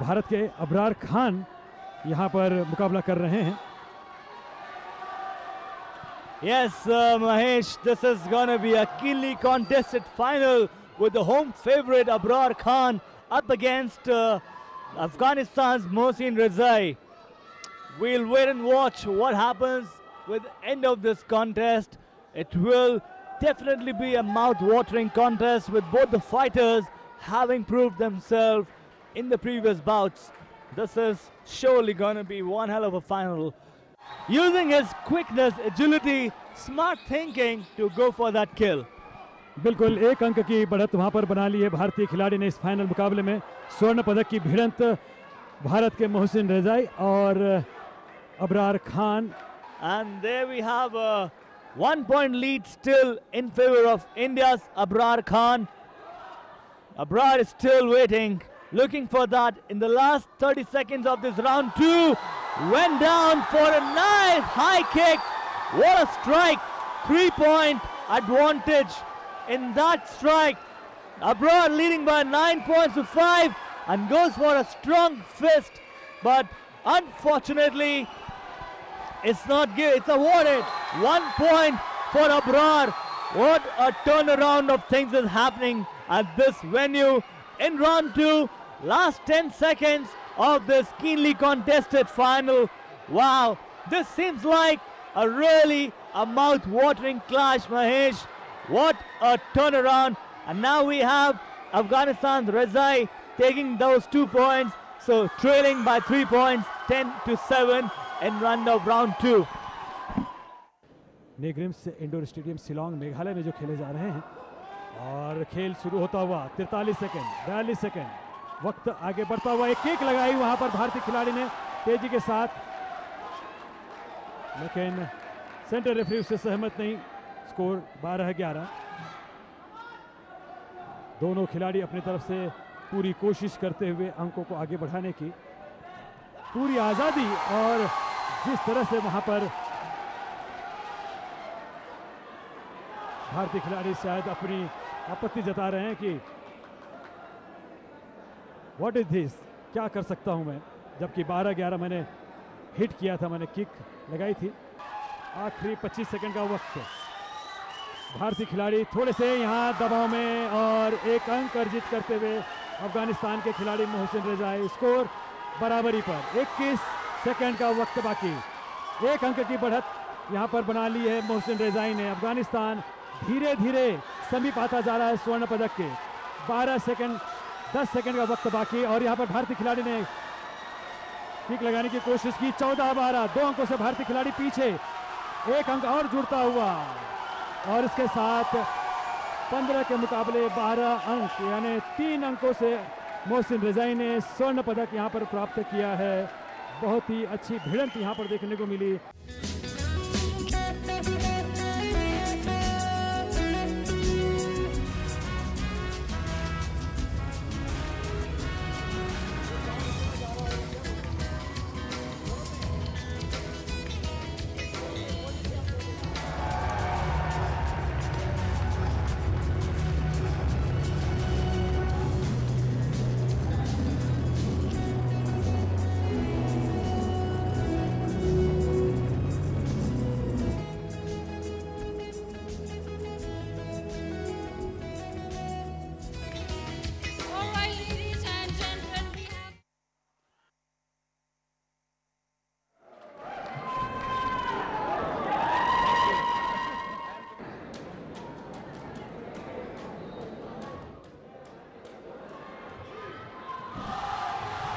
भारत के अबरार खान यहां पर मुकाबला कर रहे हैं। Yes, Mahesh, this is going to be a keenly contested final with the home favorite Abrar Khan up against Afghanistan's Mohsin Rezai. We'll wait and watch what happens with the end of this contest. It will definitely be a mouth-watering contest with both the fighters having proved themselves in the previous bouts. This is surely going to be one hell of a final. Using his quickness, agility, smart thinking to go for that kill. बिल्कुल 1 अंक की बढ़त वहां पर बना ली है भारतीय खिलाड़ी ने इस फाइनल मुकाबले में। स्वर्ण पदक की भिड़ंत भारत के मोहसिन रेजाई और Abrar Khan. And there we have a 1-point lead still in favor of India's Abrar Khan. Abrar is still waiting, looking for that in the last 30 seconds of this round 2. Went down for a nice high kick. What a strike. 3-point advantage in that strike. Abrar leading by 9 points to 5 and goes for a strong fist. But unfortunately, it's not good. It's awarded. 1 point for Abrar. What a turnaround of things is happening at this venue in round 2. Last 10 seconds of this keenly contested final. Wow, this seems like a mouth-watering clash, Mahesh. What a turnaround. And now we have Afghanistan's Rezai taking those 2 points. So trailing by 3 points, 10-7 in run of round 2. NEIGRIHMS indoor stadium Shillong Meghalaya में जो खेले जा रहे हैं, और खेल शुरू होता हुआ 43 सेकंड, 42 सेकंड, वक्त आगे बढ़ता हुआ, एक किक लगाई वहां पर भारतीय खिलाड़ी ने तेजी के साथ, लेकिन सेंटर रेफरी उससे सहमत नहीं। स्कोर 12-11। दोनों खिलाड़ी अपनी तरफ से पूरी कोशिश करते हुए अंकों को आगे बढ़ाने की पूरी आजादी, और जिस तरह से वहां पर भारतीय खिलाड़ी शायद अपनी आपत्ति जता रहे हैं कि व्हाट इज दिस, क्या कर सकता हूं मैं, जबकि 12-11 मैंने हिट किया था, मैंने किक लगाई थी। आखिरी 25 सेकंड का वक्त, भारतीय खिलाड़ी थोड़े से यहां दबाव में, और एक अंक अर्जित करते हुए अफगानिस्तान के खिलाड़ी मोहसिन रजाई। स्कोर बराबरी पर, 21 सेकंड का वक्त बाकी, एक अंक की बढ़त यहां पर बना ली है मोहसिन रजाई ने। अफगानिस्तान धीरे धीरे समीप आता जा रहा है स्वर्ण पदक के। 12 सेकंड 10 सेकंड का वक्त बाकी, और यहां पर भारतीय खिलाड़ी ने किक लगाने की कोशिश की। 14-12, 2 अंकों से भारतीय खिलाड़ी पीछे, एक अंक और जुड़ता हुआ, और इसके साथ 15 के मुकाबले 12 अंक, यानी 3 अंकों से मोहसिन रजाई ने स्वर्ण पदक यहां पर प्राप्त किया है। बहुत ही अच्छी भिड़ंत यहां पर देखने को मिली।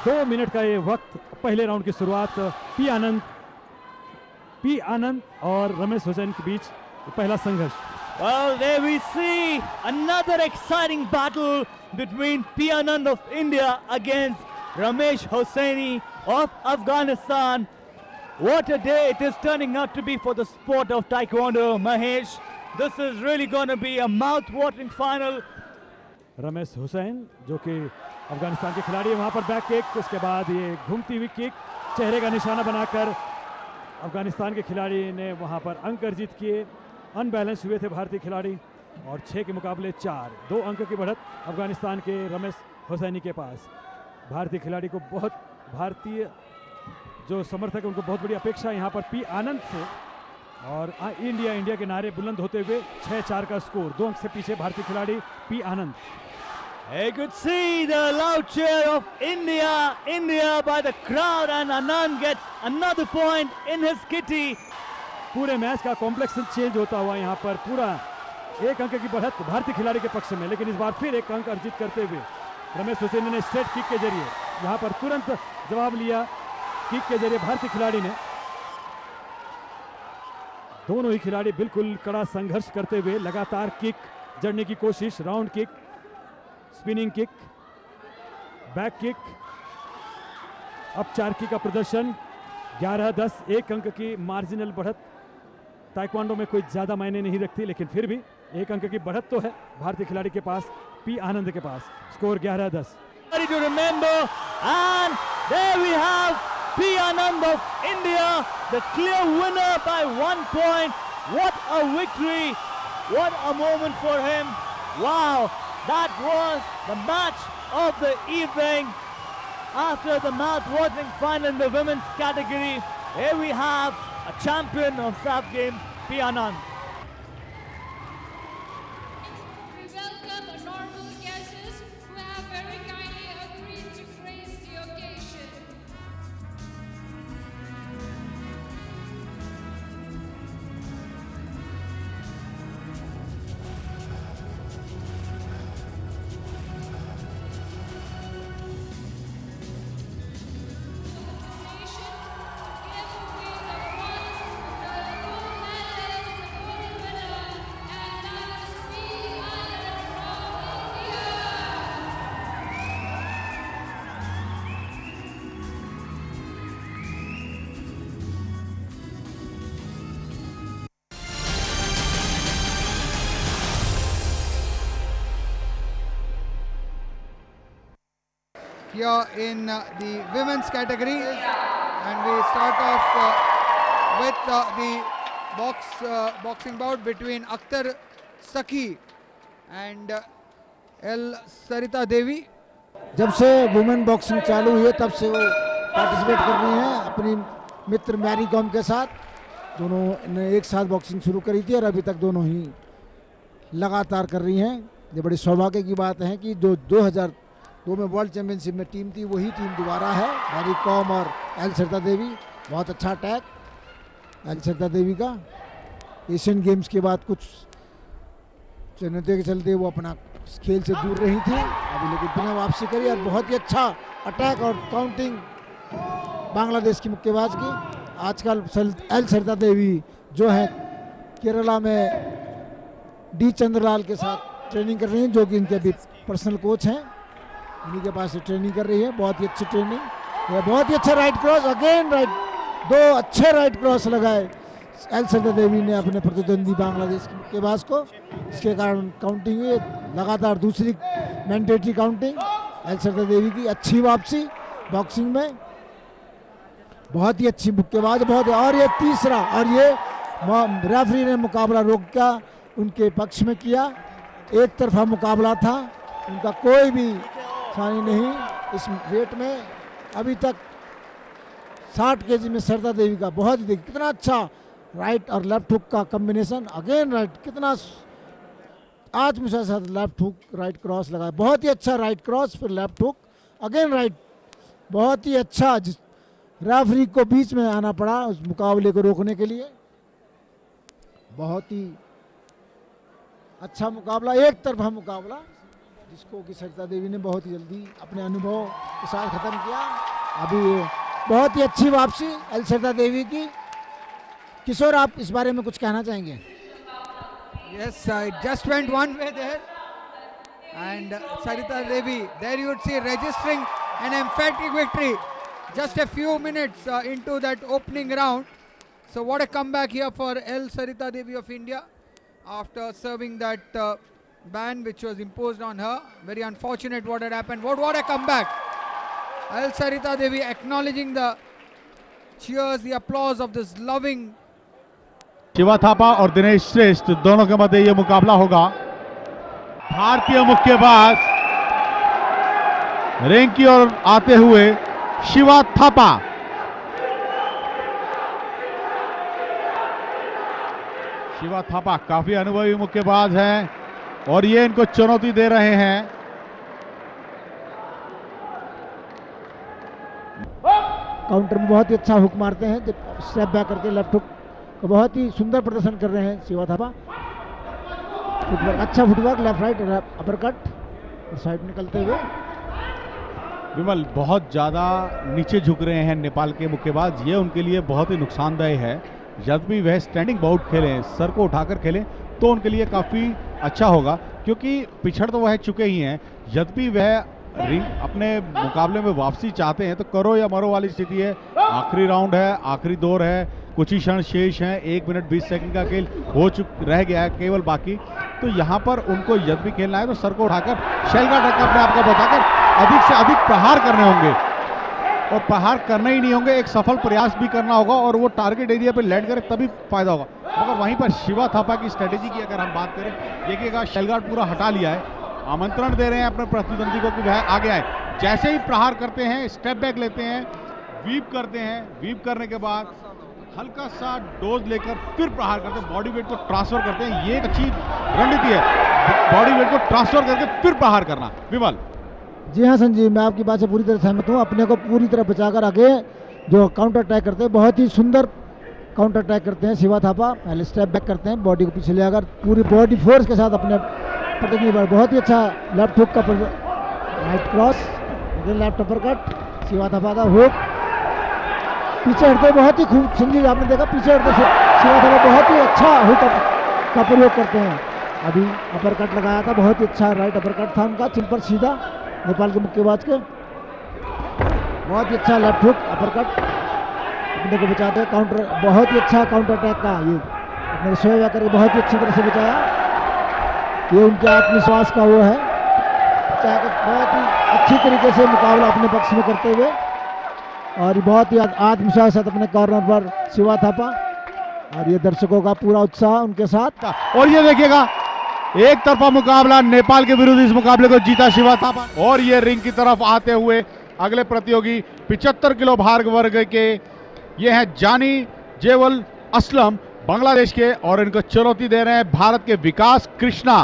दो मिनट का ये वक्त, पहले राउंड की शुरुआत पी आनंद और रमेश हुसैन के बीच पहला संघर्ष। Well, there we see another exciting battle between P. Anand of India against Ramesh Hossaini of Afghanistan. What a day it is turning out to be for the sport of Taekwondo, Mahesh. This is really going to be a mouth-watering final. Ramesh Hussain जो कि अफगानिस्तान के खिलाड़ी है, वहां पर back kick, उसके बाद ये घूमती हुई किक, चेहरे का निशाना बनाकर अफगानिस्तान के खिलाड़ी ने वहां पर अंक अर्जित किए। अनबैलेंस हुए थे भारतीय खिलाड़ी, और 6 के मुकाबले 4, 2 अंक की बढ़त अफगानिस्तान के रमेश हुसैनी के पास। भारतीय खिलाड़ी को बहुत, भारतीय जो समर्थक है उनको बहुत बड़ी अपेक्षा यहाँ पर पी आनंद से, और इंडिया इंडिया के नारे बुलंद होते हुए 6-4 का स्कोर, 2 अंक से पीछे भारतीय खिलाड़ी P Anand. You could see the loud cheer of India by the crowd, and Anand gets another point in his kitty. पूरे मैच का कॉम्प्लेक्स चेंज होता हुआ यहाँ पर पूरा 1 अंक की बढ़त भारतीय खिलाड़ी के पक्ष में, लेकिन इस बार फिर 1 अंक अर्जित करते हुए रमेश हुसैन ने स्ट्रेट किक के जरिए यहाँ पर तुरंत जवाब लिया। किक के जरिए भारतीय खिलाड़ी ने, दोनों ही खिलाड़ी बिल्कुल कड़ा संघर्ष करते हुए लगातार किक जड़ने की कोशिश, round kick, spinning kick, back kick. अब 4 किक का प्रदर्शन, 11-10, 1 अंक की मार्जिनल बढ़त। ताइक्वांडो में कोई ज्यादा मायने नहीं रखती, लेकिन फिर भी 1 अंक की बढ़त तो है भारतीय खिलाड़ी के पास, पी आनंद के पास। Score 11-10। To remember, and there we have P. Anand of India, the clear winner by 1 point. What a victory! What a moment for him! Wow, that was the match of the evening. After the mouth-watering final in the women's category, here we have a champion of SAF Games, P. Anand. here in the women's category, and we start off with the boxing bout between Akhtar Sakhi and L. Sarita Devi. जब से women boxing चालू हुई है तब से वो participate कर रही हैं अपनी मित्र मैरी कॉम के साथ। दोनों ने एक साथ बॉक्सिंग शुरू करी थी और अभी तक दोनों ही लगातार कर रही हैं। ये बड़ी सौभाग्य की बात है कि जो 2002 में वर्ल्ड चैंपियनशिप में टीम थी वही टीम दोबारा है, मैरी कॉम और एल सरिता देवी। बहुत अच्छा अटैक एल सरिता देवी का। एशियन गेम्स के बाद कुछ चुनौतियों के चलते वो अपना खेल से दूर रही थी, अभी लेकिन पुनः वापसी करी और बहुत ही अच्छा अटैक और काउंटिंग बांग्लादेश की मुक्केबाज की। आजकल एल सरिता देवी जो है केरला में डी चंद्रलाल के साथ ट्रेनिंग कर रही हैं, जो कि इनके अभी पर्सनल कोच हैं, उन्हीं के पास से ट्रेनिंग कर रही है। बहुत ही अच्छी ट्रेनिंग, बहुत ही अच्छा राइट क्रॉस, अगेन राइट, दो अच्छे राइट क्रॉस लगाए एल सरिता देवी ने अपने प्रतिद्वंदी बांग्लादेश की मुक्केबाज को। इसके कारण काउंटिंग हुई, लगातार दूसरी mandatory counting L Sarita Devi की। अच्छी वापसी बॉक्सिंग में, बहुत ही अच्छी मुक्केबाज, बहुत। और ये तीसरा, और ये रेफरी ने मुकाबला रोक का उनके पक्ष में किया। एक तरफा मुकाबला था, उनका कोई भी सानी नहीं इस वेट में। अभी तक 60 केजी में सरिता देवी का बहुत ही, कितना अच्छा राइट और लेफ्ट हुक का कॉम्बिनेशन, अगेन राइट, कितना आत्मविश्वास के साथ लेफ्ट हुक राइट क्रॉस लगाया, बहुत ही अच्छा राइट क्रॉस, फिर लेफ्ट हुक, अगेन राइट, बहुत ही अच्छा। रेफरी को बीच में आना पड़ा उस मुकाबले को रोकने के लिए। बहुत ही अच्छा मुकाबला, एक तरफा मुकाबला, जिसको कि सरिता देवी ने बहुत ही जल्दी अपने अनुभव के साथ खत्म किया। अभी बहुत ही अच्छी वापसी एल सरिता देवी की। किशोर, आप इस बारे में कुछ कहना चाहेंगे? Yes, it just went one way there, and Sarita Devi, there you would see registering an emphatic victory just a few minutes into that opening round. So what a comeback here for L. Sarita Devi of India after serving that ban which was imposed on her. Very unfortunate what had happened. What a comeback! L. Sarita Devi acknowledging the cheers, the applause of this loving. Shiva Thapa और दिनेश श्रेष्ठ दोनों के मध्य ये मुकाबला होगा। भारतीय मुक्केबाज ring की ओर आते हुए शिवा थापा। शिवा थापा काफी अनुभवी मुक्केबाज हैं और ये इनको चुनौती दे रहे हैं। काउंटर में बहुत ही अच्छा हुक मारते हैं, स्टेप बैक करके लेफ्ट हुक को बहुत ही सुंदर प्रदर्शन कर रहे हैं शिवा थापा। फुटवर्क, अच्छा फुटवर्क, लेफ्ट राइट अपरकट और साइड निकलते हुए। विमल, बहुत ज़्यादा नीचे झुक रहे हैं नेपाल के मुक्केबाज, ये उनके लिए बहुत ही नुकसानदायक है। जब भी वह स्टैंडिंग बाउट खेलें, सर को उठाकर खेलें, तो उनके लिए काफ़ी अच्छा होगा, क्योंकि पिछड़ तो वह चुके ही हैं। जब भी वह रिंग अपने मुकाबले में वापसी चाहते हैं तो करो या मरो वाली स्थिति है। आखिरी राउंड है, आखिरी दौर है, कुछ ही क्षण शेष हैं, 1 मिनट 20 सेकंड का खेल रह गया है केवल बाकी। तो यहाँ पर उनको यदि भी खेलना है तो सर को उठाकर शैलगार्ड रखकर अपने आप को बचाकर अधिक से अधिक प्रहार करने होंगे, और प्रहार करने ही नहीं होंगे, एक सफल प्रयास भी करना होगा और वो टारगेट एरिया पे लैंड करे तभी फायदा होगा। मगर वहीं पर शिवा थापा की स्ट्रेटेजी की अगर हम बात करें, देखिएगा शैलगार्ड पूरा हटा लिया है, आमंत्रण दे रहे हैं अपने प्रतिद्वंदी को कि वह आगे आए। जैसे ही प्रहार करते हैं, स्टेप बैक लेते हैं, वीप करते हैं, वीप करने के बाद हल्का सा डोज लेकर फिर प्रहार करते हैं, बॉडी वेट को ट्रांसफर करते हैं। ये एक अच्छी रणनीति है, बॉडी वेट को ट्रांसफर करके फिर प्रहार करना। विमल जी हाँ संजीव, मैं आपकी बात से पूरी तरह सहमत हूँ। अपने को पूरी तरह बचाकर आगे जो काउंटर अटैक करते हैं, बहुत ही सुंदर काउंटर अटैक करते हैं शिवा थापा। पहले स्टेप बैक करते हैं, बॉडी को पीछे ले आकर पूरी बॉडी फोर्स के साथ अपने प्रतिद्वंदी पर बहुत ही अच्छा लेफ्ट हुक का right cross, left uppercut, Shiva Thapa का हुक, पीछे हटते बहुत ही खूब। संजीव आपने देखा पीछे हटते शिवा थापा बहुत ही अच्छा हुक का प्रयोग करते हैं। अभी अपरकट लगाया था, बहुत ही अच्छा राइट अपरकट था उनका, चिन पर सीधा नेपाल के मुक्केबाज के। बहुत ही अच्छा लेफ्ट हुक अपरकट अपने को बचाते हैं। काउंटर बहुत ही अच्छा काउंटर अटैक का ये अपने शोएब करके बहुत ही अच्छी तरह से बचाया। ये उनके आत्मविश्वास का वो है। बहुत ही अच्छी तरीके से मुकाबला अपने पक्ष में करते हुए, और बहुत ही आत्मविश्वास साथ अपने कॉर्नर पर शिवा थापा, और ये दर्शकों का पूरा उत्साह उनके साथ। और ये देखिएगा एक तरफा मुकाबला, नेपाल के विरुद्ध इस मुकाबले को जीता शिवा थापा। और ये रिंग की तरफ आते हुए अगले प्रतियोगी 75 किलो भार वर्ग के ये हैं जानी जेवल असलम बांग्लादेश के, और इनको चुनौती दे रहे हैं भारत के विकास कृष्णा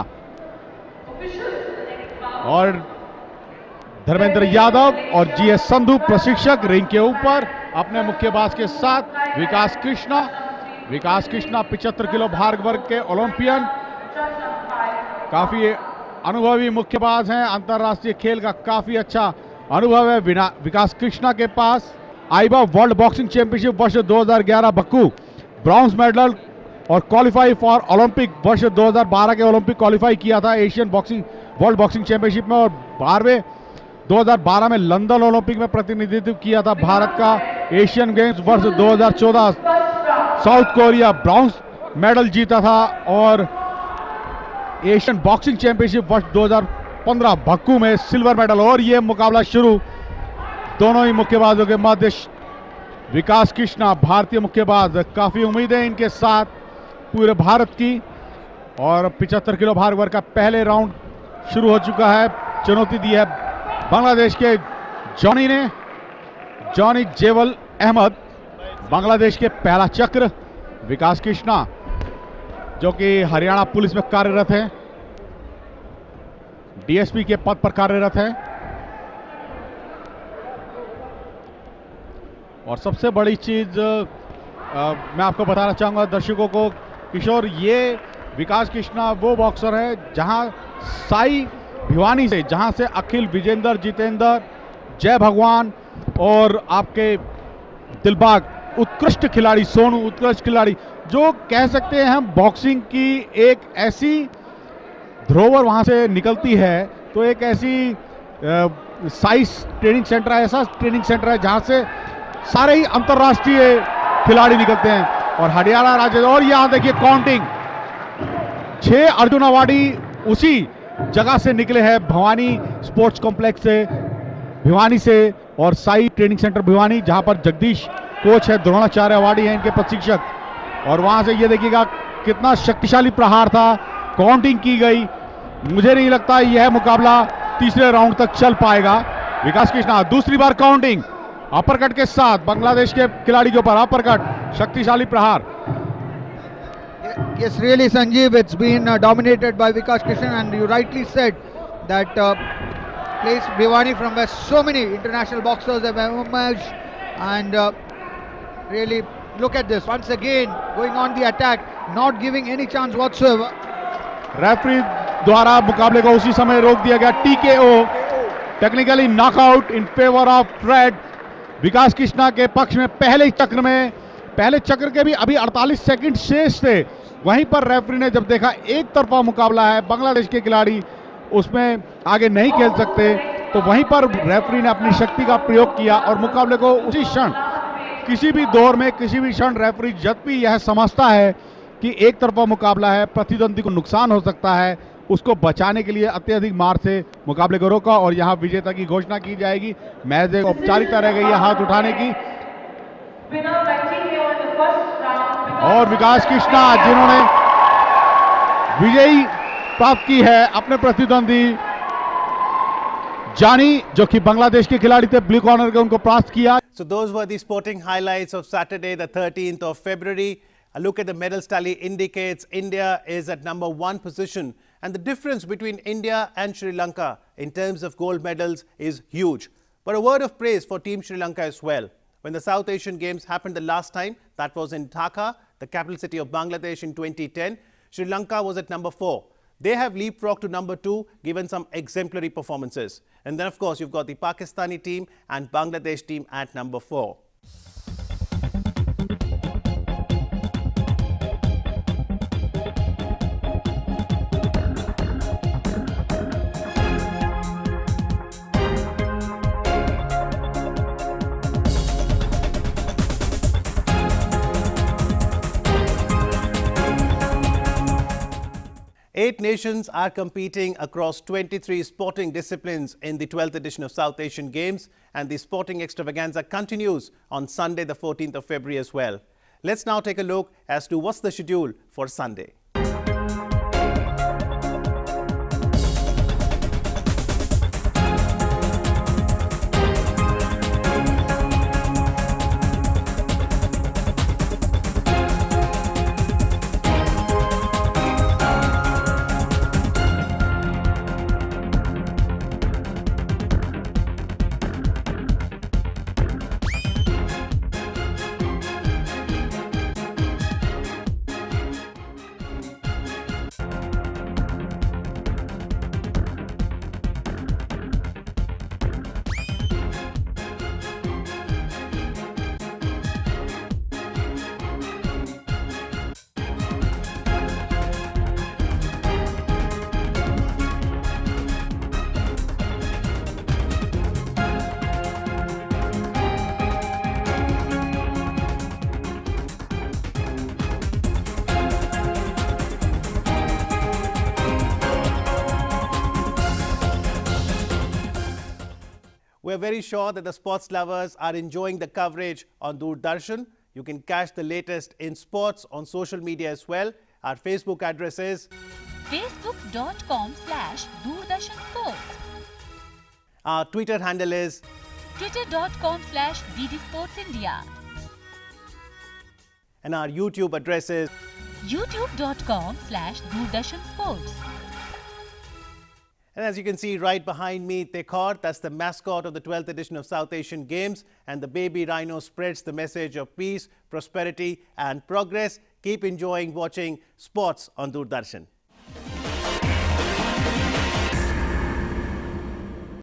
और धर्मेंद्र यादव और जीएस संधू प्रशिक्षक रिंग के ऊपर अपने मुक्केबाज के साथ। विकास कृष्णा 75 किलो भार वर्ग के ओलंपियन, काफी अनुभवी मुक्केबाज हैं, अंतरराष्ट्रीय खेल का काफी अच्छा अनुभव है विकास कृष्णा के पास। आईबा वर्ल्ड बॉक्सिंग चैंपियनशिप वर्ष 2011 बक्कू ब्रॉन्ज मेडल और क्वालिफाई फॉर ओलंपिक वर्ष 2012 के ओलंपिक क्वालिफाई किया था Asian boxing world boxing championship में, और 2012 में लंदन ओलंपिक में प्रतिनिधित्व किया था भारत का। एशियन गेम्स वर्ष 2014 साउथ कोरिया ब्रॉन्ज मेडल जीता था, और एशियन बॉक्सिंग चैंपियनशिप वर्ष 2015 बक्कू में सिल्वर मेडल। और ये मुकाबला शुरू दोनों ही मुक्केबाजों के मध्य। विकास कृष्णा भारतीय मुक्केबाज, काफी उम्मीद है इनके साथ पूरे भारत की, और 75 किलो भार वर्ग का पहले राउंड शुरू हो चुका है। चुनौती दी है बांग्लादेश के जॉनी जेवल अहमद, बांग्लादेश के पहला चक्र। विकास कृष्णा जो कि हरियाणा पुलिस में कार्यरत हैं, डीएसपी के पद पर कार्यरत हैं। और सबसे बड़ी चीज मैं आपको बताना चाहूंगा दर्शकों को, किशोर, ये विकास कृष्णा वो बॉक्सर है जहां साई भिवानी से, जहां से अखिल, विजेंद्र, जितेंद्र, जय भगवान और आपके दिलबाग उत्कृष्ट खिलाड़ी, सोनू उत्कृष्ट खिलाड़ी, जो कह सकते हैं हम बॉक्सिंग की एक ऐसी धरोहर वहां से निकलती है। तो एक ऐसी साइज ट्रेनिंग सेंटर है, ऐसा ट्रेनिंग सेंटर है जहां से सारे ही अंतरराष्ट्रीय खिलाड़ी निकलते हैं। और हरियाणा राज्य, और यहां देखिए काउंटिंग, 6 अर्जुन अवार्डी उसी जगह से निकले हैं, भवानी स्पोर्ट्स कॉम्प्लेक्स से, भिवानी से, और साई ट्रेनिंग सेंटर भिवानी, जहां पर जगदीश कोच है, द्रोणाचार्य अवार्डी हैं इनके प्रशिक्षक। और वहां से ये देखिएगा कितना शक्तिशाली प्रहार था, काउंटिंग की गई। मुझे नहीं लगता यह मुकाबला तीसरे राउंड तक चल पाएगा। विकास कृष्णा दूसरी बार काउंटिंग, अपरकट के साथ बांग्लादेश के खिलाड़ी के ऊपर अपरकट, शक्तिशाली प्रहार। Yes, really, Sanjeev, it's been dominated by Vikas Krishnan, and you rightly said that place Bhiwani, from where so many international boxers have emerged, and really look at this once again, going on the attack, not giving any chance whatsoever. Referee द्वारा मुकाबले को उसी समय रोक दिया गया। TKO, technically knockout in favour of red. Vikas Krishna के पक्ष में पहले चक्र के भी अभी 48 सेकंड शेष थे। वहीं पर रेफरी ने जब देखा एक तरफा मुकाबला है, बांग्लादेश के खिलाड़ी उसमें आगे नहीं खेल सकते, तो वहीं पर रेफरी ने अपनी शक्ति का प्रयोग किया और मुकाबले को उसी क्षण, किसी भी दौर में किसी भी क्षण रेफरी जब भी यह समझता है कि एक तरफा मुकाबला है, प्रतिद्वंदी को नुकसान हो सकता है, उसको बचाने के लिए अत्यधिक मार से मुकाबले को रोका और यहां विजेता की घोषणा की जाएगी। मैच एक औपचारिकता रह गई है हाथ उठाने की। और विकास कृष्णा जिन्होंने विजयी प्राप्त की है अपने प्रतिद्वंदी जानी, जो कि बांग्लादेश के खिलाड़ी थे, ब्लू कॉर्नर के, उनको परास्त किया। So those were the sporting highlights of Saturday, the 13th of February. A look at the medals tally indicates India is at #1 position, and the difference between India and Sri Lanka in terms of gold medals is huge. But a word of praise for Team Sri Lanka as well. When the South Asian Games happened the last time, that was in Dhaka, the capital city of Bangladesh, in 2010, Sri Lanka was at #4. They have leapfrogged to #2, given some exemplary performances. And then, of course, you've got the Pakistani team and Bangladesh team at #4. 8 nations are competing across 23 sporting disciplines in the 12th edition of South Asian Games, and the sporting extravaganza continues on Sunday, the 14th of February as well. Let's now take a look as to what's the schedule for Sunday. We're very sure that the sports lovers are enjoying the coverage on Doordarshan. You can catch the latest in sports on social media as well. Our Facebook address is facebook.com/DoordarshanSports. Our Twitter handle is twitter.com/DDSportsIndia. And our YouTube address is youtube.com/DoordarshanSports. And as you can see right behind me, Tekor, that's the mascot of the 12th edition of South Asian Games, and the baby rhino spreads the message of peace, prosperity and progress. Keep enjoying watching sports on Doordarshan.